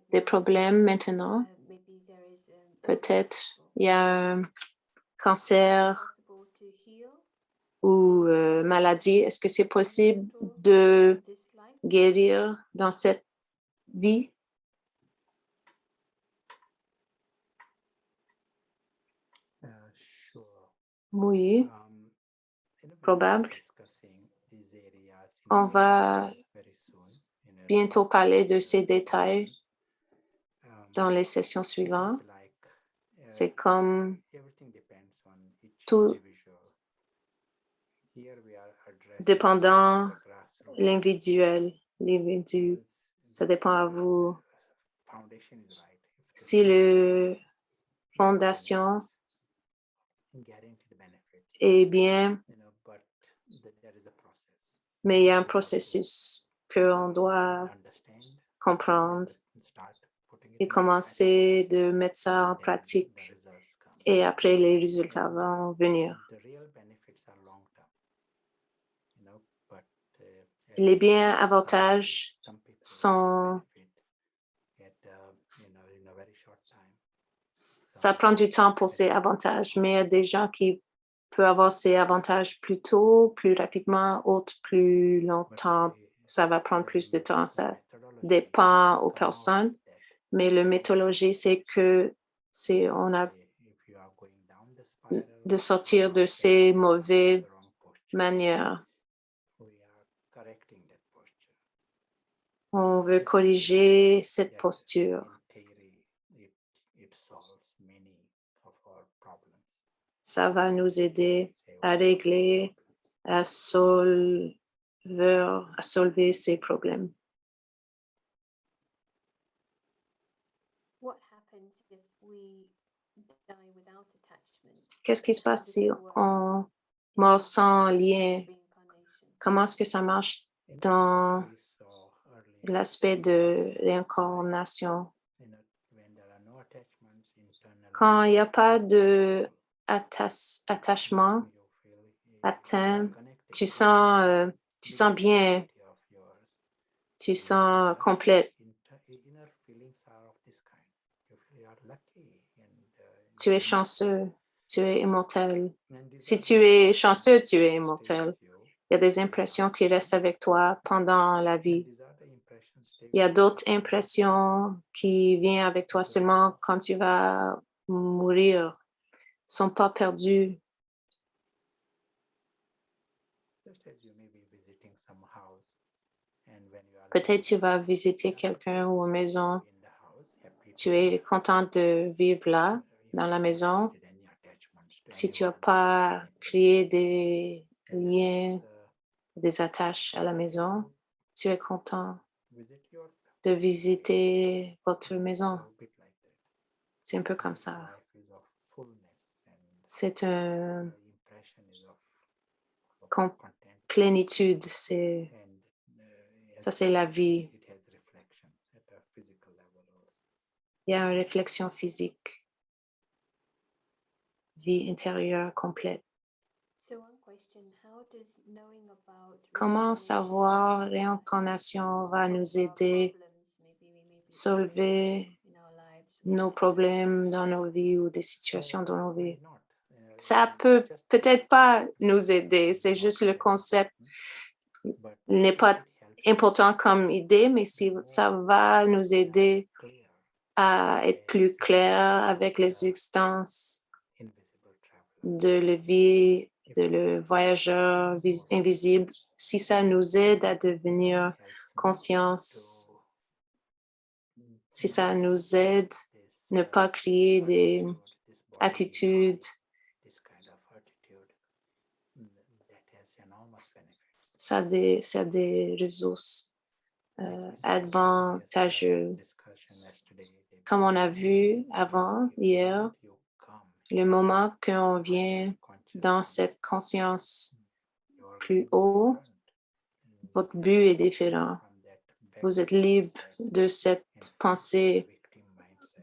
des problèmes maintenant, peut-être il y a un cancer ou maladie. Est-ce que c'est possible de guérir dans cette vie? Oui, probable. On va bientôt parler de ces détails dans les sessions suivantes. C'est comme tout dépendant l'individu. Ça dépend à vous. Si la fondation est bien, mais il y a un processus qu'on doit comprendre et commencer de mettre ça en pratique. Et après, les résultats vont venir. Les biens avantages sont... Ça prend du temps pour ces avantages, mais il y a des gens qui peuvent avoir ces avantages plus tôt, plus rapidement, autres plus longtemps. Ça va prendre plus de temps. Ça dépend aux personnes. Mais la méthodologie, c'est que on a de sortir de ces mauvaises manières. On veut corriger cette posture. Ça va nous aider à régler, à solver ces problèmes. Qu'est-ce qui se passe si on meurt sans lien? Comment est-ce que ça marche dans l'aspect de l'incarnation? Quand il n'y a pas d'attachement atteint, tu sens bien, tu sens complète. Tu es chanceux, tu es immortel. Si tu es chanceux, tu es immortel. Il y a des impressions qui restent avec toi pendant la vie. Il y a d'autres impressions qui viennent avec toi seulement quand tu vas mourir. Ils ne sont pas perdus. Peut-être tu vas visiter quelqu'un ou une maison. Tu es content de vivre là, dans la maison. si tu n'as pas créé des liens, des attaches à la maison, tu es content de visiter votre maison. C'est un peu comme ça. C'est une plénitude. Ça, c'est la vie. Il y a une réflexion physique, vie intérieure complète. Comment savoir réincarnation va nous aider à soulever nos problèmes dans nos vies ou des situations dans nos vies? Ça peut peut-être pas nous aider, c'est juste le concept n'est pas important comme idée, mais si ça va nous aider à être plus clair avec l'existence de la vie de le voyageur invisible, si ça nous aide à devenir conscience, si ça nous aide à ne pas créer des attitudes, ça a des ressources avantageuses. Comme on a vu avant, hier, le moment qu'on vient dans cette conscience plus haut, votre but est différent. Vous êtes libre de cette pensée.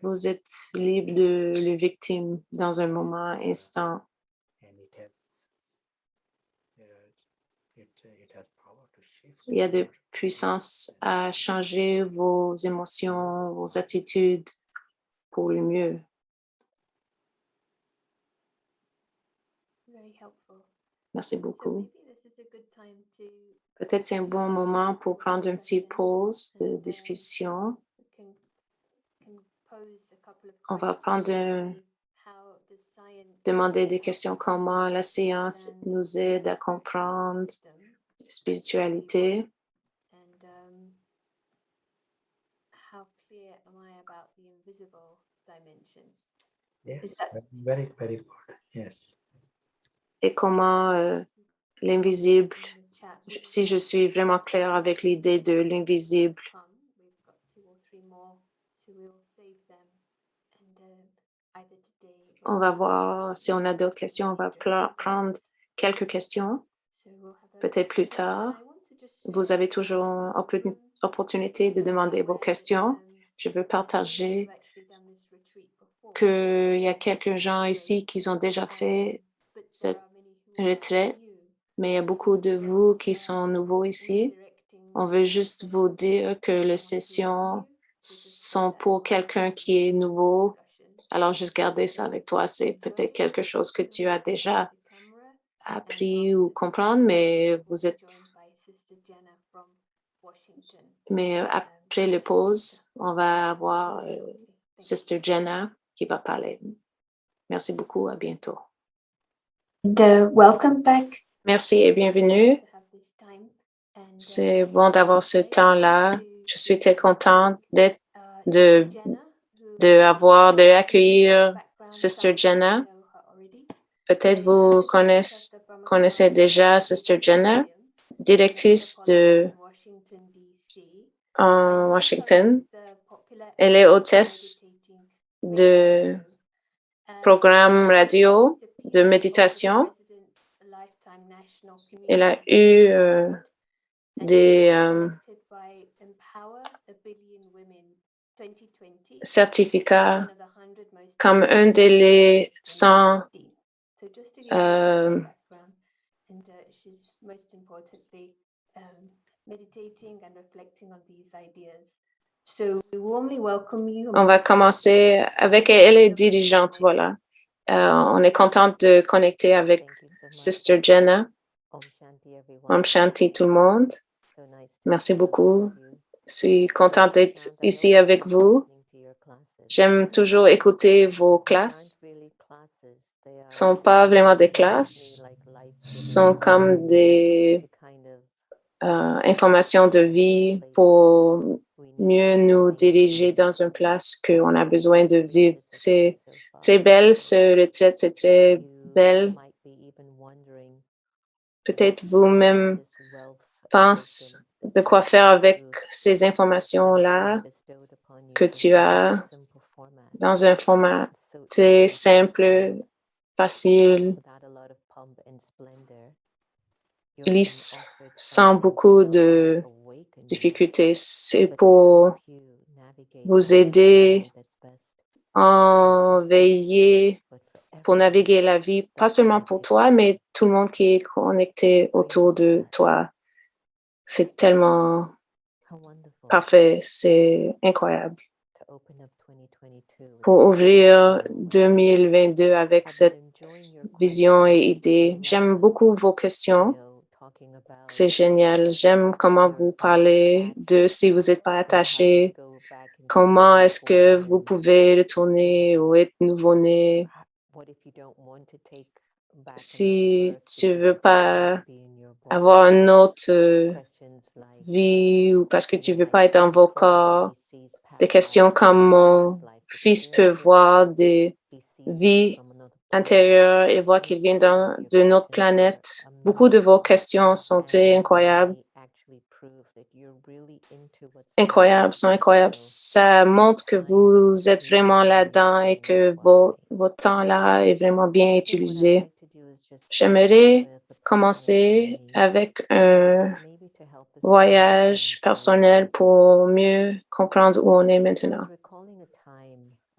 Vous êtes libre de la victime dans un moment instant. Il y a de puissance à changer vos émotions, vos attitudes pour le mieux. Merci beaucoup. Peut-être c'est un bon moment pour prendre une petite pause de discussion. On va demander des questions comment la science nous aide à comprendre la spiritualité. Yes, very, very good. Yes. Et comment l'invisible, si je suis vraiment claire avec l'idée de l'invisible. On va voir si on a d'autres questions. On va prendre quelques questions, peut-être plus tard. Vous avez toujours une opportunité de demander vos questions. Je veux partager qu'il y a quelques gens ici qui ont déjà fait cette retraite, mais il y a beaucoup de vous qui sont nouveaux ici. On veut juste vous dire que les sessions sont pour quelqu'un qui est nouveau. Alors, juste garder ça avec toi. C'est peut-être quelque chose que tu as déjà appris ou comprendre, mais Mais après la pause, on va avoir Sister Jenna qui va parler. Merci beaucoup. À bientôt. Welcome back. Merci et bienvenue. C'est bon d'avoir ce temps-là. Je suis très contente d'accueillir Sister Jenna. Peut-être vous connaissez déjà Sister Jenna, directrice en Washington. Elle est hôtesse de programme radio de méditation. Elle a eu des certificats comme un des 100 on va commencer avec elle. Elle est dirigeante, voilà. On est contente de connecter avec Sister Jenna. Om Shanti tout le monde. Merci beaucoup. Je suis contente d'être ici avec vous. J'aime toujours écouter vos classes. Ce ne sont pas vraiment des classes, ce sont comme des informations de vie pour mieux nous diriger dans une place qu'on a besoin de vivre. C'est très belle, ce retraite, c'est très belle. Peut-être vous-même pensez de quoi faire avec ces informations-là que tu as dans un format très simple, facile, lisse, sans beaucoup de difficultés. C'est pour vous aider à veiller, pour naviguer la vie, pas seulement pour toi, mais tout le monde qui est connecté autour de toi. C'est tellement parfait, c'est incroyable. Pour ouvrir 2022 avec cette vision et idée. J'aime beaucoup vos questions. C'est génial. J'aime comment vous parlez de si vous n'êtes pas attaché, comment est-ce que vous pouvez retourner ou être nouveau-né. Si tu veux pas avoir une autre vie ou parce que tu veux pas être dans vos corps, des questions comme mon fils peut voir des vies intérieures et voir qu'il vient d'une autre planète. Beaucoup de vos questions sont très incroyables. Incroyables, sont incroyables. Ça montre que vous êtes vraiment là-dedans et que votre temps-là est vraiment bien utilisé. J'aimerais commencer avec un voyage personnel pour mieux comprendre où on est maintenant.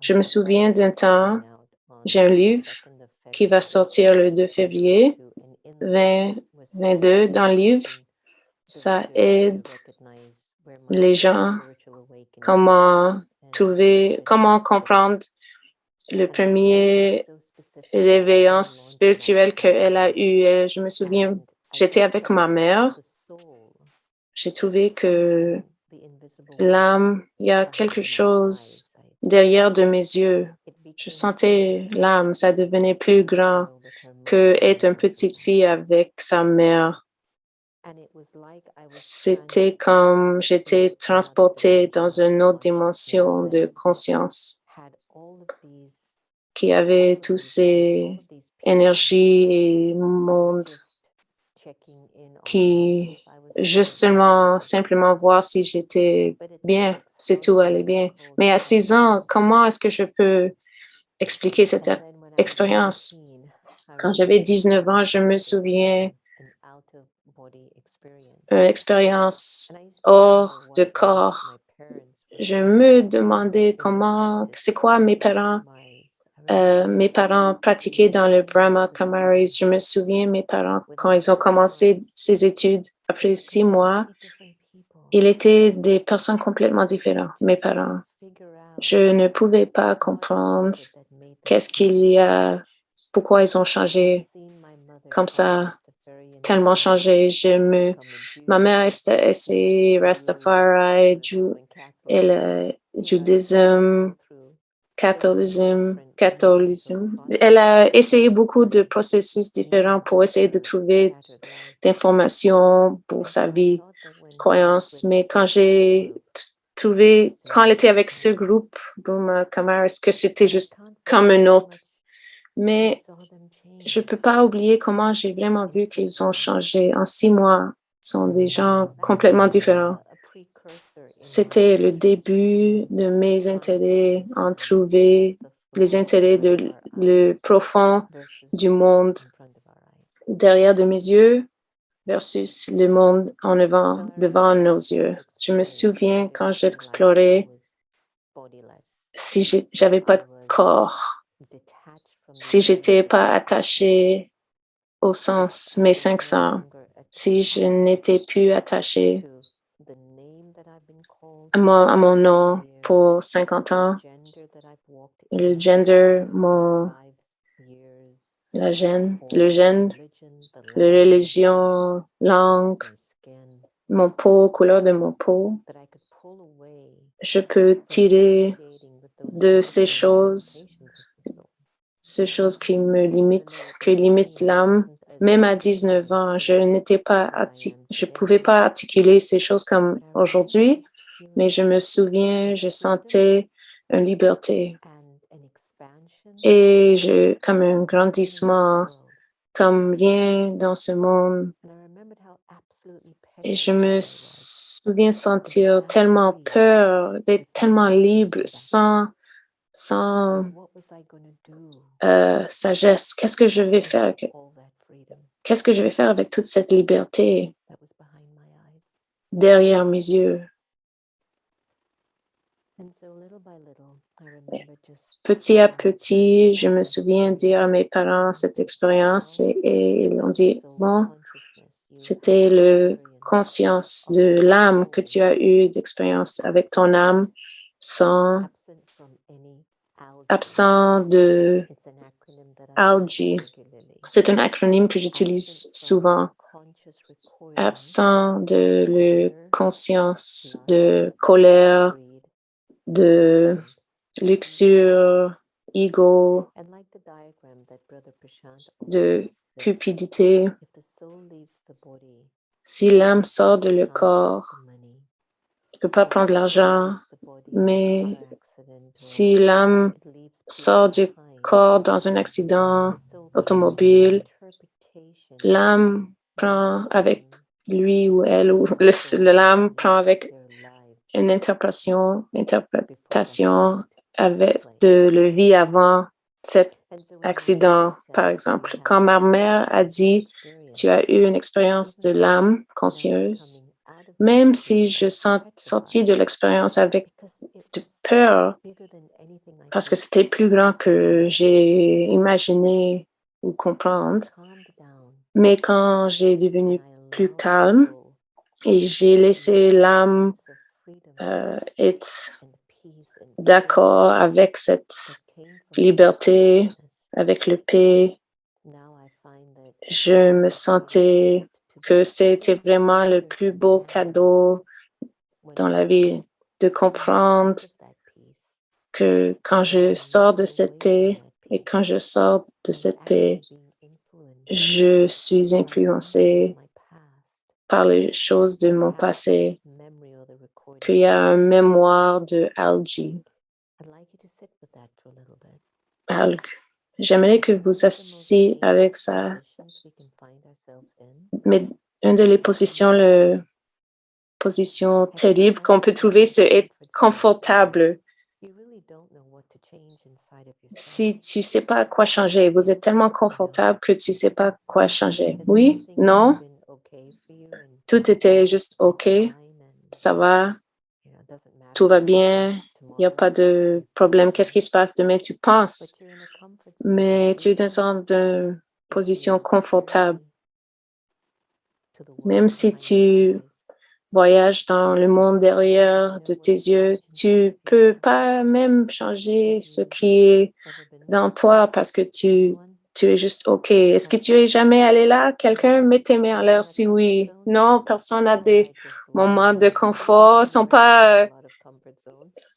Je me souviens d'un temps, j'ai un livre qui va sortir le 2 février 2022. Dans le livre, ça aide les gens comment comprendre le premier réveillon spirituel qu'elle a eu. Je me souviens, j'étais avec ma mère. J'ai trouvé que l'âme, il y a quelque chose derrière de mes yeux. Je sentais l'âme, ça devenait plus grand que être une petite fille avec sa mère. C'était comme j'étais transportée dans une autre dimension de conscience qui avait toutes ces énergies et mondes qui juste simplement voir si j'étais bien, c'est tout allait bien. Mais à 6 ans, comment est-ce que je peux expliquer cette expérience? Quand j'avais 19 ans, je me souviens une expérience hors de corps. Je me demandais c'est quoi mes parents pratiquaient dans le Brahma Kumaris. Je me souviens, mes parents, quand ils ont commencé ces études, après 6 mois, ils étaient des personnes complètement différentes, mes parents. Je ne pouvais pas comprendre qu'est-ce qu'il y a, pourquoi ils ont changé comme ça, tellement changé. Ma mère est Rastafari, judaïsme, catholicisme. Elle a essayé beaucoup de processus différents pour essayer de trouver d'informations pour sa vie, croyance. Mais quand quand elle était avec ce groupe, Brahma Kumaris, que c'était juste comme un autre. Mais je ne peux pas oublier comment j'ai vraiment vu qu'ils ont changé. En 6 mois, ils sont des gens complètement différents. C'était le début de mes intérêts en trouver les intérêts le profond du monde derrière de mes yeux versus le monde en avant devant nos yeux. Je me souviens quand j'explorais si j'avais pas de corps, si j'étais pas attachée au sens, mes 5 sens, si je n'étais plus attachée à mon nom pour 50 ans, le gender, le gène, la religion, langue, mon peau, couleur de mon peau. Je peux tirer de ces choses qui me limitent, qui limitent l'âme. Même à 19 ans, je pouvais pas articuler ces choses comme aujourd'hui, mais je me souviens, je sentais une liberté et comme un grandissement, comme rien dans ce monde. Et je me souviens sentir tellement peur, d'être tellement libre, sans sagesse. Qu'est-ce que je vais faire? Qu'est-ce que je vais faire avec toute cette liberté derrière mes yeux? Petit à petit, je me souviens dire à mes parents cette expérience et ils ont dit, bon, c'était le conscience de l'âme que tu as eu d'expérience avec ton âme sans absent de algae. C'est un acronyme que j'utilise souvent. Absent de la conscience de colère, de luxure, ego, de cupidité. Si l'âme sort de le corps, elle ne peut pas prendre l'argent, mais si l'âme sort du corps dans un accident automobile, l'âme prend avec lui ou elle, ou l'âme prend avec une interprétation avec de la vie avant cet accident, par exemple. Quand ma mère a dit, tu as eu une expérience de l'âme conscieuse, même si je sortis de l'expérience avec de peur, parce que c'était plus grand que j'ai imaginé ou comprendre, mais quand j'ai devenu plus calme et j'ai laissé l'âme être d'accord avec cette liberté, avec le paix, je me sentais que c'était vraiment le plus beau cadeau dans la vie, de comprendre que quand je sors de cette paix et quand je sors de cette paix, je suis influencée par les choses de mon passé, qu'il y a une mémoire de algues. J'aimerais que vous assiez avec ça. Mais une des positions terribles qu'on peut trouver, c'est être confortable. Si tu ne sais pas quoi changer, vous êtes tellement confortable que tu ne sais pas quoi changer. Oui? Non? Tout était juste OK. Ça va. Tout va bien. Il n'y a pas de problème. Qu'est-ce qui se passe demain? Tu penses. Mais tu es dans une position confortable. Même si tu voyages dans le monde derrière de tes yeux, tu peux pas même changer ce qui est dans toi parce que tu es juste OK. Est-ce que tu es jamais allé là? Quelqu'un met tes mains en l'air si oui. Non, personne n'a des moments de confort.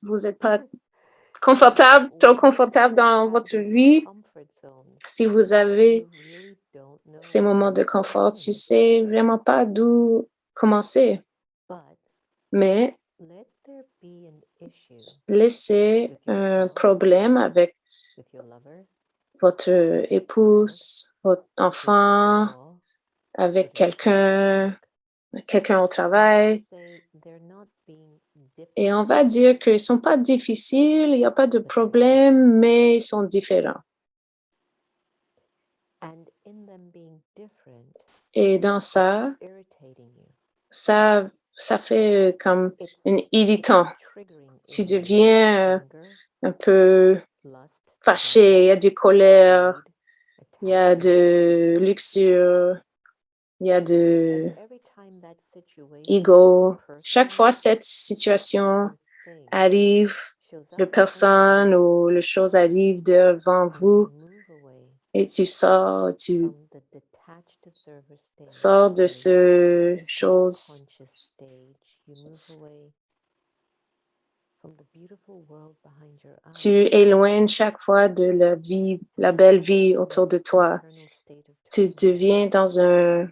Vous n'êtes pas confortable, trop confortable dans votre vie. Si vous avez ces moments de confort, tu sais vraiment pas d'où commencer. Mais laissez un problème avec votre épouse, votre enfant, avec quelqu'un au travail. Et on va dire qu'ils ne sont pas difficiles, il n'y a pas de problème, mais ils sont différents. Et dans ça fait comme un irritant. Tu deviens un peu fâché, il y a du colère, il y a de luxure, il y a de ego. Chaque fois cette situation arrive, la personne ou les choses arrivent devant vous et tu sors de ce chose. Tu éloignes chaque fois de la belle vie autour de toi. Tu deviens dans un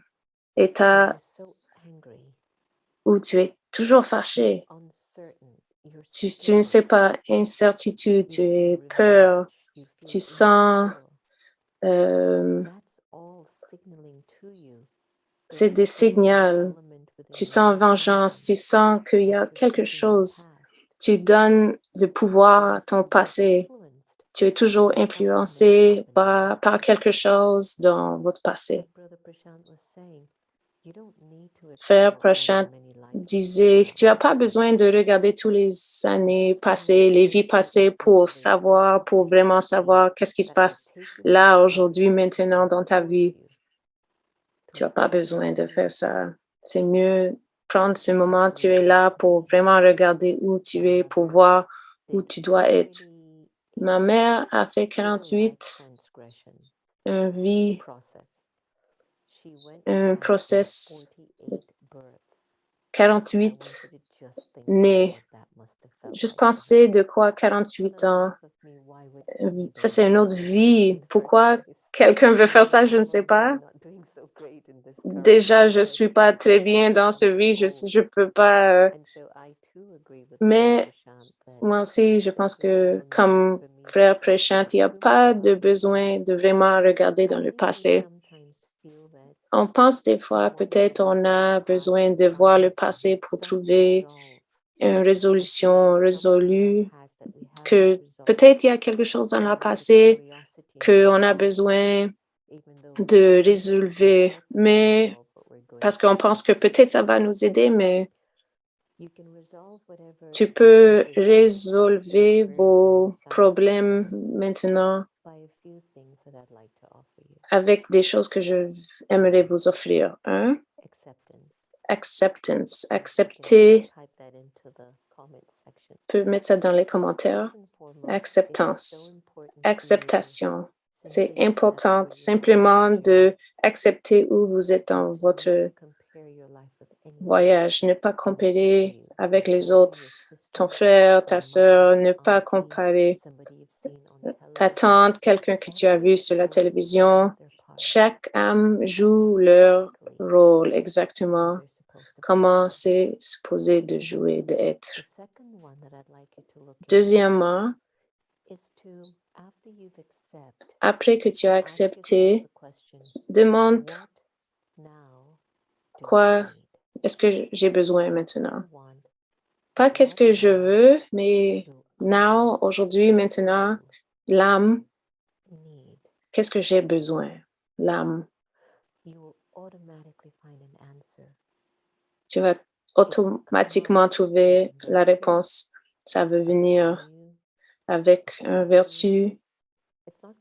état où tu es toujours fâché. Tu ne sais pas, incertitude, tu es peur, tu sens, c'est des signaux. Tu sens vengeance, tu sens qu'il y a quelque chose. Tu donnes le pouvoir à ton passé. Tu es toujours influencé par quelque chose dans votre passé. Frère Prashant disait que tu n'as pas besoin de regarder toutes les années passées, les vies passées pour savoir, pour vraiment savoir qu'est-ce qui se passe là, aujourd'hui, maintenant dans ta vie. Tu n'as pas besoin de faire ça. C'est mieux prendre ce moment, tu es là pour vraiment regarder où tu es, pour voir où tu dois être. Ma mère a fait 48, un process 48 nés. Juste penser de quoi 48 ans. Ça, c'est une autre vie. Pourquoi quelqu'un veut faire ça, je ne sais pas. Déjà, je ne suis pas très bien dans ce vie, je ne peux pas. Mais moi aussi, je pense que comme frère Prashant, il n'y a pas de besoin de vraiment regarder dans le passé. On pense des fois, peut-être on a besoin de voir le passé pour trouver une résolution résolue, que peut-être il y a quelque chose dans le passé qu'on a besoin de résoudre, mais parce qu'on pense que peut-être ça va nous aider, mais tu peux résolver vos problèmes maintenant avec des choses que je aimerais vous offrir. Un, acceptance. Accepter. Peut mettre ça dans les commentaires. Acceptance. Acceptation. C'est important simplement de accepter où vous êtes dans votre voyage. Ne pas comparer avec les autres. Ton frère, ta sœur, ne pas comparer. Ta tante, quelqu'un que tu as vu sur la télévision. Chaque âme joue leur rôle exactement. Comment c'est supposé de jouer, d'être. Deuxièmement, après que tu as accepté, demande quoi est-ce que j'ai besoin maintenant. Pas qu'est-ce que je veux, mais now, aujourd'hui, maintenant, l'âme, qu'est-ce que j'ai besoin, l'âme. Tu vas automatiquement trouver la réponse. Ça veut venir avec une vertu,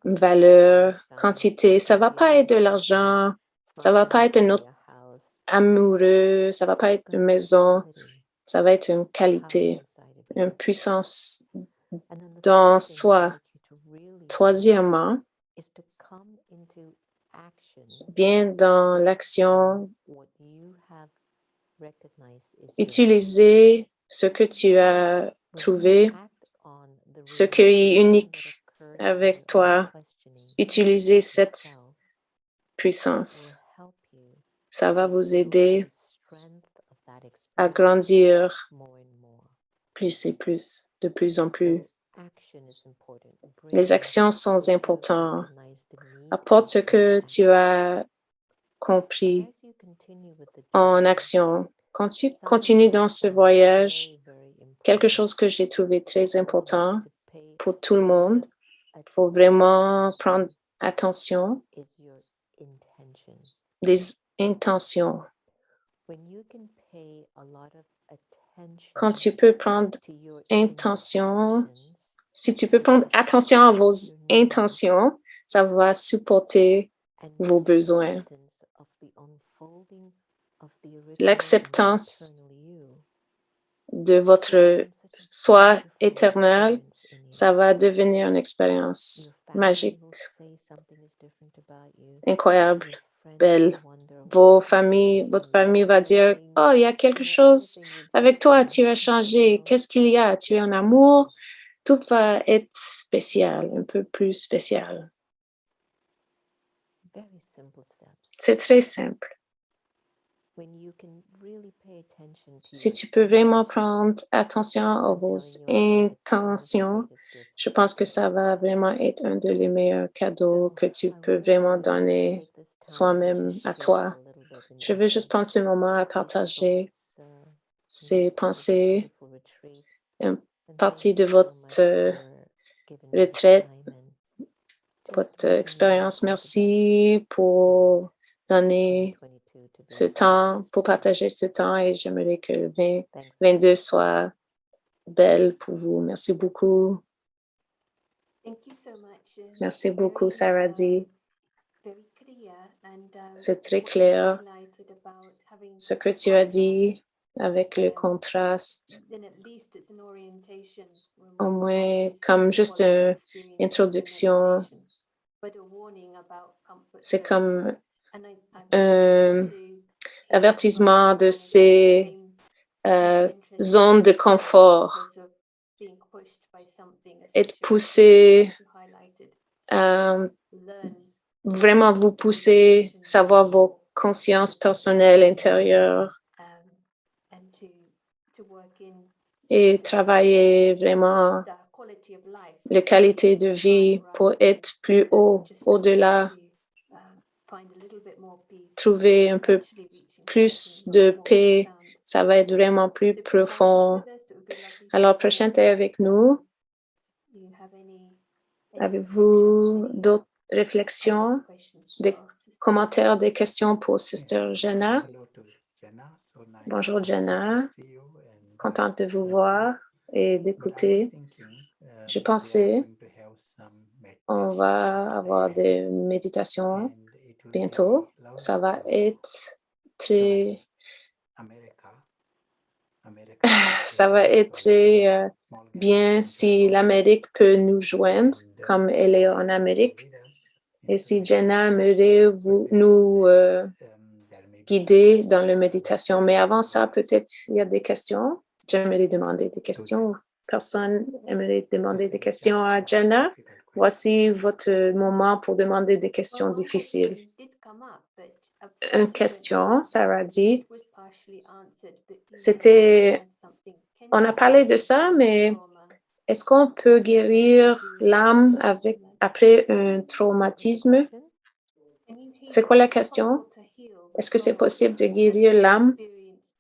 une valeur, quantité. Ça va pas être de l'argent, ça va pas être un autre amoureux, ça va pas être une maison, ça va être une qualité, une puissance dans soi. Troisièmement, viens dans l'action, utiliser ce que tu as trouvé, ce qui est unique avec toi, utiliser cette puissance. Ça va vous aider à grandir plus et plus, de plus en plus. Les actions sont importantes. Apporte ce que tu as compris en action. Quand tu continues dans ce voyage, quelque chose que j'ai trouvé très important pour tout le monde, il faut vraiment prendre attention des intentions. Quand tu peux prendre intention, si tu peux prendre attention à vos intentions, ça va supporter vos besoins. L'acceptance de votre soi éternel, ça va devenir une expérience magique, incroyable, belle. Votre famille va dire, oh, il y a quelque chose avec toi, tu as changé. Qu'est-ce qu'il y a? Tu es en amour? Tout va être spécial, un peu plus spécial. C'est très simple. Si tu peux vraiment prendre attention à vos intentions, je pense que ça va vraiment être un des meilleurs cadeaux que tu peux vraiment donner soi-même à toi. Je veux juste prendre ce moment à partager ces pensées, une partie de votre retraite, votre expérience. Merci pour donner ce temps, pour partager ce temps et j'aimerais que le 2022 soit belle pour vous. Merci beaucoup. Merci beaucoup, Saradhi. C'est très clair ce que tu as dit avec le contraste. Au moins, comme juste une introduction, c'est comme un avertissement de ces zones de confort. Être poussé, vraiment vous pousser, savoir vos consciences personnelles intérieures et travailler vraiment la qualité de vie pour être plus haut, au-delà, trouver un peu plus de paix, ça va être vraiment plus profond. Alors, prochaine thé avec nous. Avez-vous d'autres réflexions, des commentaires, des questions pour Sister Jenna? Bonjour Jenna, contente de vous voir et d'écouter. Je pensais on va avoir des méditations bientôt. Ça va être très bien si l'Amérique peut nous joindre comme elle est en Amérique. Et si Jenna aimerait nous guider dans la méditation. Mais avant ça, peut-être il y a des questions. J'aimerais demander des questions. Personne aimerait demander des questions à Jenna. Voici votre moment pour demander des questions difficiles. Une question, Sarah dit, on a parlé de ça, mais est-ce qu'on peut guérir l'âme après un traumatisme? C'est quoi la question? Est-ce que c'est possible de guérir l'âme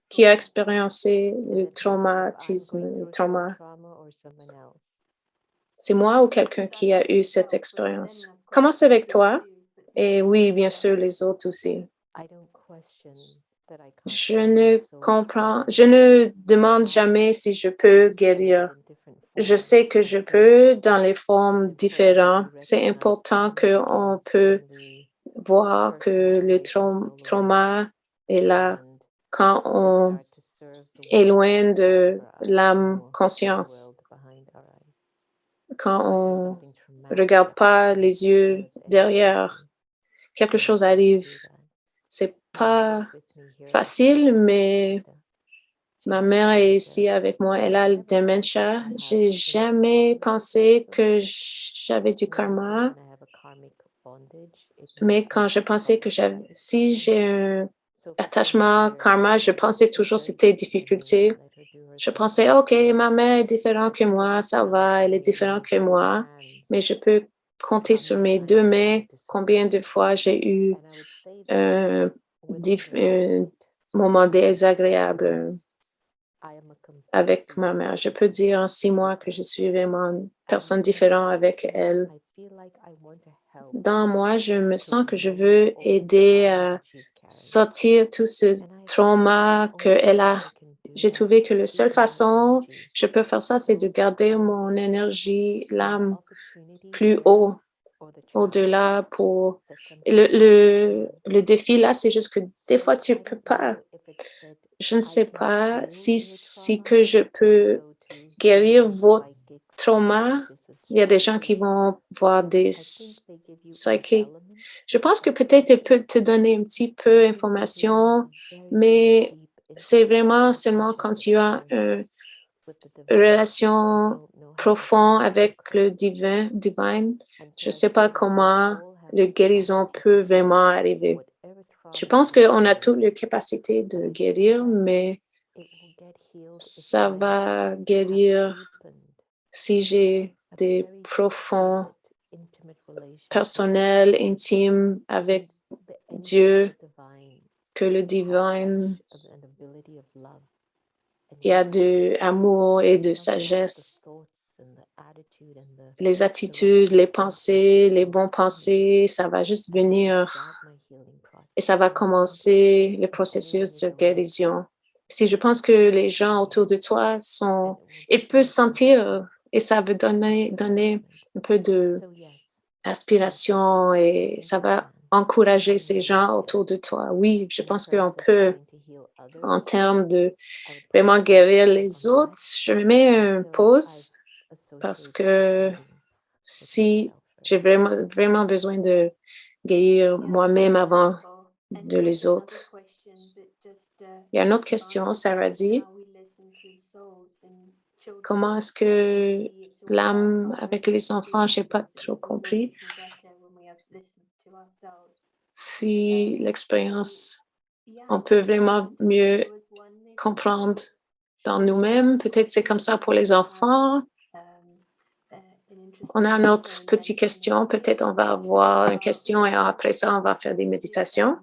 qui a expériencé le traumatisme, le trauma? C'est moi ou quelqu'un qui a eu cette expérience? Commence avec toi. Et oui, bien sûr, les autres aussi. Je ne demande jamais si je peux guérir. Je sais que je peux dans les formes différentes. C'est important qu'on peut voir que le trauma est là quand on est loin de l'âme conscience. Quand on ne regarde pas les yeux derrière, quelque chose arrive. C'est pas facile, mais ma mère est ici avec moi. Elle a le dementia. J'ai jamais pensé que j'avais du karma. Mais quand je pensais que si j'ai un attachement karma, je pensais toujours que c'était difficulté. Je pensais, OK, ma mère est différente que moi, ça va, elle est différente que moi, mais je peux compter sur mes deux mains combien de fois j'ai eu un moment désagréable avec ma mère. Je peux dire en 6 mois que je suis vraiment une personne différente avec elle. Dans moi, je me sens que je veux aider à sortir tout ce trauma qu'elle a. J'ai trouvé que la seule façon que je peux faire ça, c'est de garder mon énergie, l'âme plus haut, au-delà pour... Le défi là, c'est juste que des fois, tu ne peux pas. Je ne sais pas si que je peux guérir votre trauma. Il y a des gens qui vont voir des psychiques. Je pense que peut-être elle peut te donner un petit peu d'informations, mais c'est vraiment seulement quand tu as une relation profonde avec le divin. Je ne sais pas comment la guérison peut vraiment arriver. Je pense qu'on a toutes les capacités de guérir, mais ça va guérir si j'ai des profonds personnels, intimes avec Dieu, que le divin, il y a de amour et de sagesse, les attitudes, les pensées, les bons pensées, ça va juste venir et ça va commencer le processus de guérison. Si je pense que les gens autour de toi ils peuvent sentir et ça veut donner un peu d'aspiration et ça va encourager ces gens autour de toi. Oui, je pense qu'on peut, en termes de vraiment guérir les autres, je me mets une pause parce que si j'ai vraiment besoin de guérir moi-même avant de les autres. Il y a une autre question, Sarah dit. Comment est-ce que l'âme avec les enfants, je n'ai pas trop compris. Si l'expérience, on peut vraiment mieux comprendre dans nous-mêmes. Peut-être c'est comme ça pour les enfants. On a une autre petite question. Peut-être on va avoir une question et après ça, on va faire des méditations.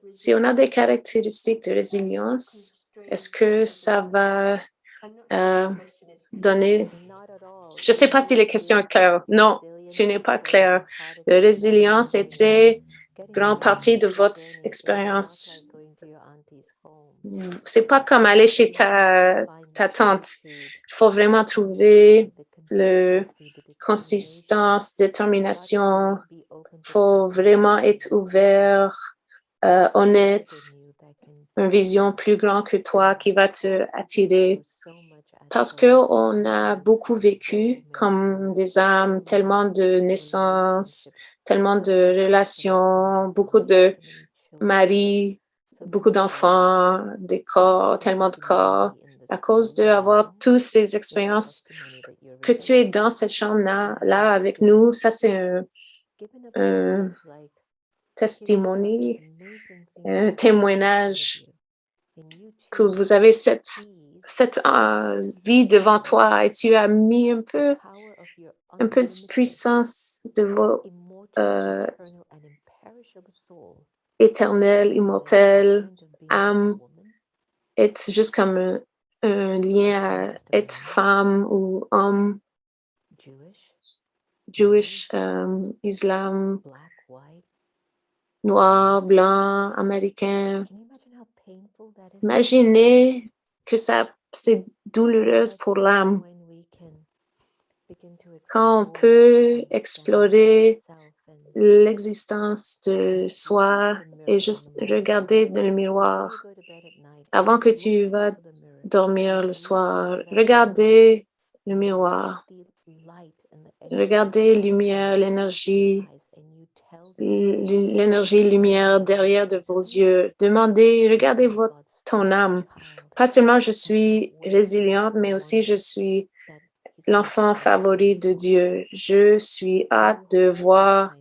Si on a des caractéristiques de résilience, est-ce que ça va donner... Je ne sais pas si la question est claire. Non, ce n'est pas clair. La résilience est très grande partie de votre expérience. C'est pas comme aller chez ta tante. Il faut vraiment trouver la consistance, détermination. Il faut vraiment être ouvert, honnête, une vision plus grande que toi qui va te attirer. Parce qu'on a beaucoup vécu comme des âmes, tellement de naissances, tellement de relations, beaucoup de maris, beaucoup d'enfants, des corps, tellement de corps. À cause d'avoir toutes ces expériences que tu es dans cette chambre-là avec nous, ça c'est un testimony, un témoignage que vous avez cette vie devant toi et tu as mis un peu de puissance de vos éternel, immortel, âme, être juste comme un lien à être femme ou homme, Jewish, Islam, noir, blanc, américain. Imaginez que c'est douloureux pour l'âme. Quand on peut explorer l'existence de soi et juste regarder dans le miroir avant que tu vas dormir le soir, regardez le miroir, regardez lumière, l'énergie lumière derrière de vos yeux. Regardez ton âme. Pas seulement je suis résiliente, mais aussi je suis l'enfant favori de Dieu. Je suis hâte de voir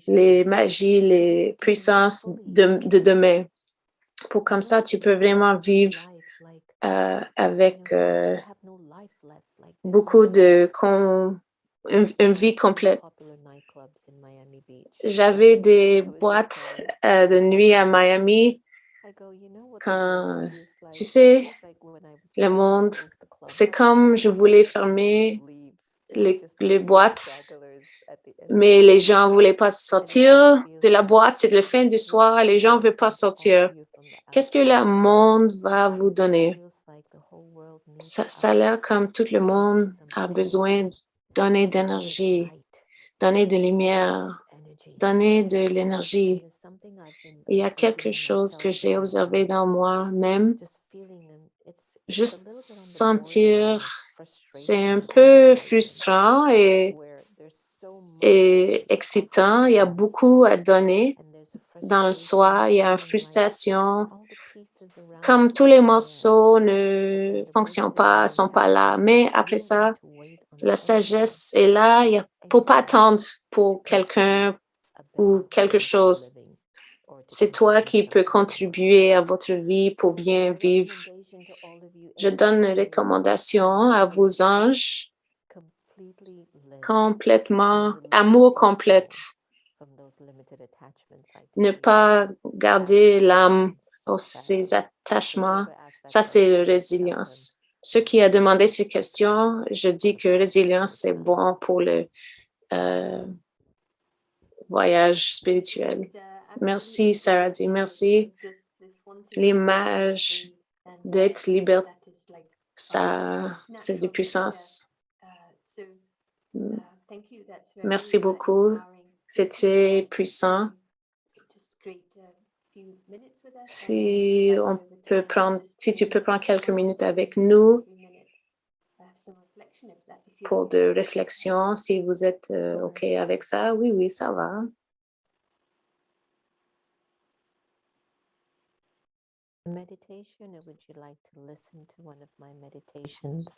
les magies, les puissances de demain. Pour comme ça, tu peux vraiment vivre avec beaucoup une vie complète. J'avais des boîtes de nuit à Miami quand, tu sais, le monde, c'est comme je voulais fermer les boîtes, mais les gens ne voulaient pas sortir de la boîte. C'est la fin du soir, les gens ne veulent pas sortir. Qu'est-ce que le monde va vous donner? Ça a l'air comme tout le monde a besoin de donner d'énergie, donner de lumière, donner de l'énergie. Il y a quelque chose que j'ai observé dans moi-même. Juste sentir, c'est un peu frustrant et excitant. Il y a beaucoup à donner dans le soi. Il y a une frustration. Comme tous les morceaux ne fonctionnent pas, sont pas là. Mais après ça, la sagesse est là. Il ne faut pas attendre pour quelqu'un ou quelque chose. C'est toi qui peux contribuer à votre vie pour bien vivre. Je donne une recommandation à vos anges complètement, amour complet. Ne pas garder l'âme aux ces attachements. Ça, c'est la résilience. Ce qui a demandé ces questions, je dis que résilience, c'est bon pour le voyage spirituel. Merci, Sarah dit. Merci. L'image d'être libre, ça, c'est de puissance. Merci beaucoup. C'est très puissant. Si tu peux prendre quelques minutes avec nous pour de réflexion, si vous êtes OK avec ça, oui, ça va.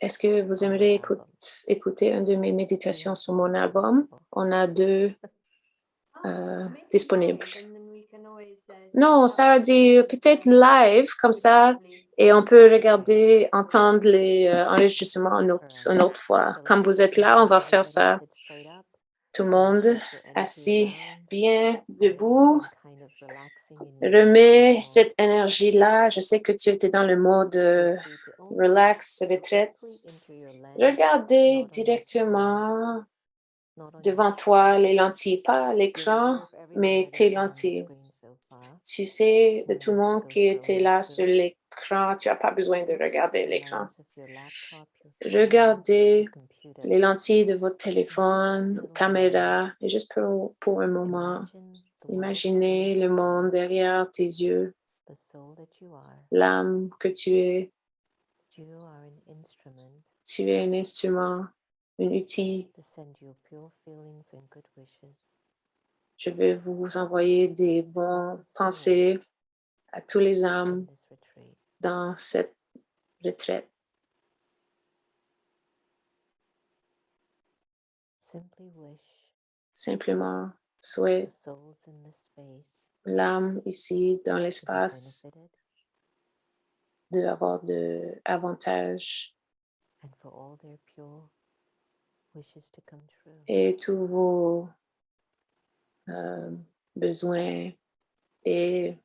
Est-ce que vous aimeriez écouter une de mes méditations sur mon album? On a deux disponibles. Non, Sarah dit peut-être live comme ça et on peut regarder, entendre les enregistrements une autre fois. Comme vous êtes là, on va faire ça. Tout le monde assis bien debout. Remets cette énergie-là. Je sais que tu étais dans le mode relax, retraite. Regardez directement devant toi les lentilles, pas l'écran, mais tes lentilles. Tu sais, de tout le monde qui était là sur l'écran, tu n'as pas besoin de regarder l'écran. Regardez les lentilles de votre téléphone, caméra, et juste pour un moment, imaginez le monde derrière tes yeux, l'âme que tu es. Tu es un instrument, un outil. Je vais vous envoyer des bonnes pensées à tous les âmes dans cette retraite. Simplement, souhaite l'âme ici dans l'espace d'avoir de avantages et tous vos besoins et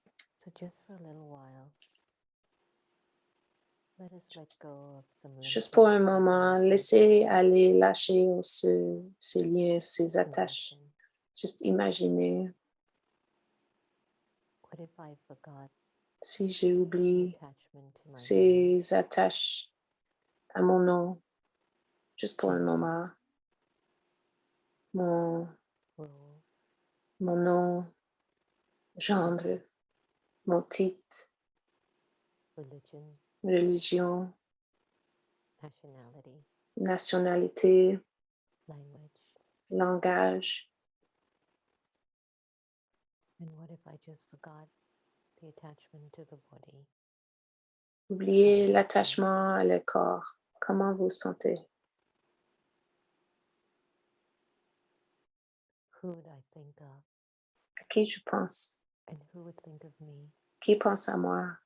juste pour un moment, laissez aller, lâcher ces liens, ces attaches. Juste imaginez si j'ai oublié ces attaches à mon nom, juste pour un moment. Mon nom, gendre, mon titre, religion, nationalité, langage. Oubliez l'attachement à le corps. Comment vous sentez? À qui je pense? Qui pense à moi?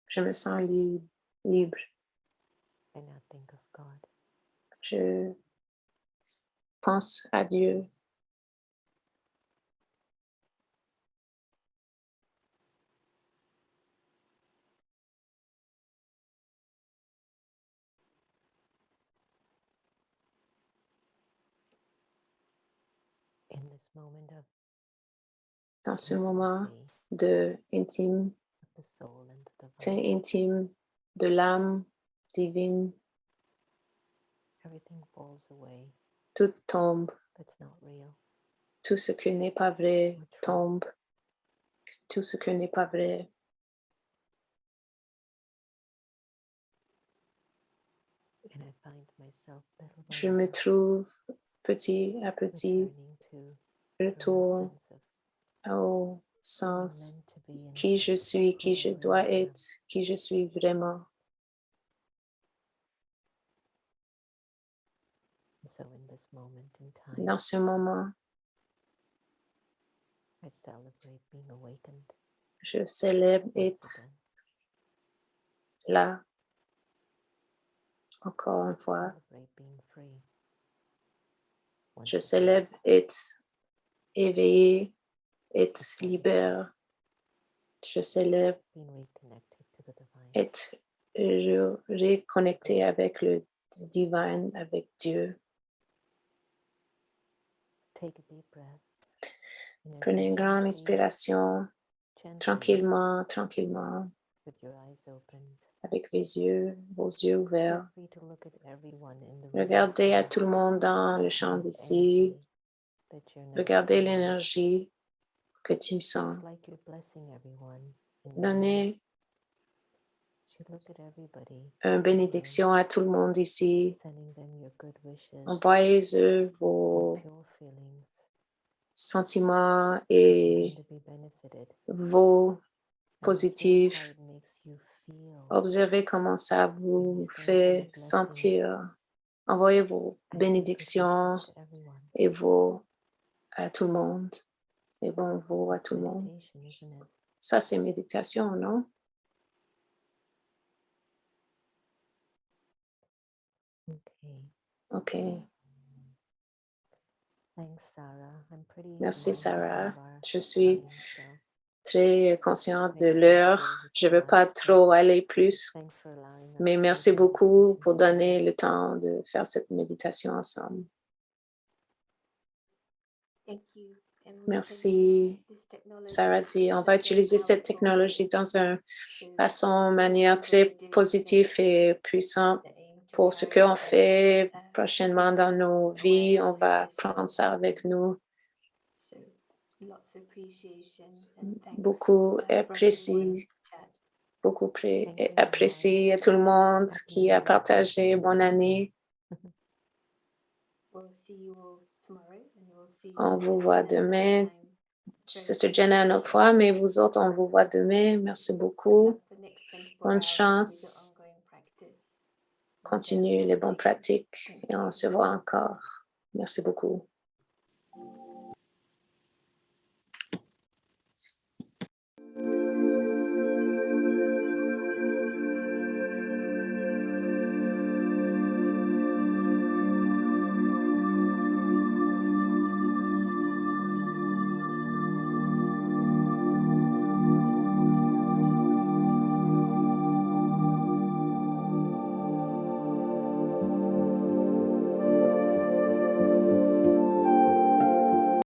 Je me sens libre. Je pense à Dieu. Dans ce moment de intime de l'âme divine, tout tombe. Tout ce qui n'est pas vrai tombe. Tout ce qui n'est pas vrai. Je me trouve petit à petit retour au sens qui je suis, qui je dois être, qui je suis vraiment. So in this moment in time, Dans ce moment, I celebrate being awakened je célèbre once être again. là, encore une fois. Celebrate being free once Je again. célèbre être éveillé, être libre. Je célèbre Being reconnected to the divine. être reconnecté avec le divin, avec Dieu. Take a deep breath. And as Prenez you une grande gently, inspiration, gently, tranquillement, tranquillement, with your eyes opened, avec vos yeux ouverts. feel free to look at everyone in the room. Regardez à and tout le monde dans le champ d'ici. energy that you're now Regardez feeling. l'énergie que tu It's sens. like you're blessing everyone in the room. Donnez So look at everybody, une bénédiction à tout le monde ici. sending them your good wishes, Envoyez-eux vos your pure feelings, sentiments for et them to be benefited. vos And observe positifs. how it makes you feel. Observez comment ça vous fait sentir. Envoyez vos I send good bénédictions wishes to everyone. et vos à tout le monde. Et bon vos à It's tout le monde. meditation, isn't it? Ça, c'est méditation, non? Okay. OK. Thanks, Sarah. I'm pretty Merci, mindful Sarah. of our Je suis time, so très consciente de maybe l'heure. we'll close it Je ne veux now, pas but trop aller plus, thanks for allowing us mais to do merci the beaucoup meditation pour together. donner le temps de faire cette méditation ensemble. Thank you. And we can Merci. use this technology Sarah dit, on in va a very utiliser cette powerful technologie way dans une to façon, what manière we're très doing positive et puissante the aim to pour ce carry qu'on this, fait prochainement bigger dans nos vies. On awareness of va this prendre world. ça avec nous. So lots of appreciation and thanks Beaucoup from everyone in apprécie, the chat. beaucoup Thank you, apprécie à everyone. tout le monde Happy qui New a Year. partagé. Bonne année. We'll see you all tomorrow and we'll see On Sister vous voit Jenna another demain. time. Very Sister soon. Jenna une autre fois, mais vous autres, on vous voit demain. Merci Good beaucoup. luck the next 24 Bonne hours with your chance. ongoing practice. Continuez les bonnes pratiques Thank et on you. se voit encore. Merci beaucoup.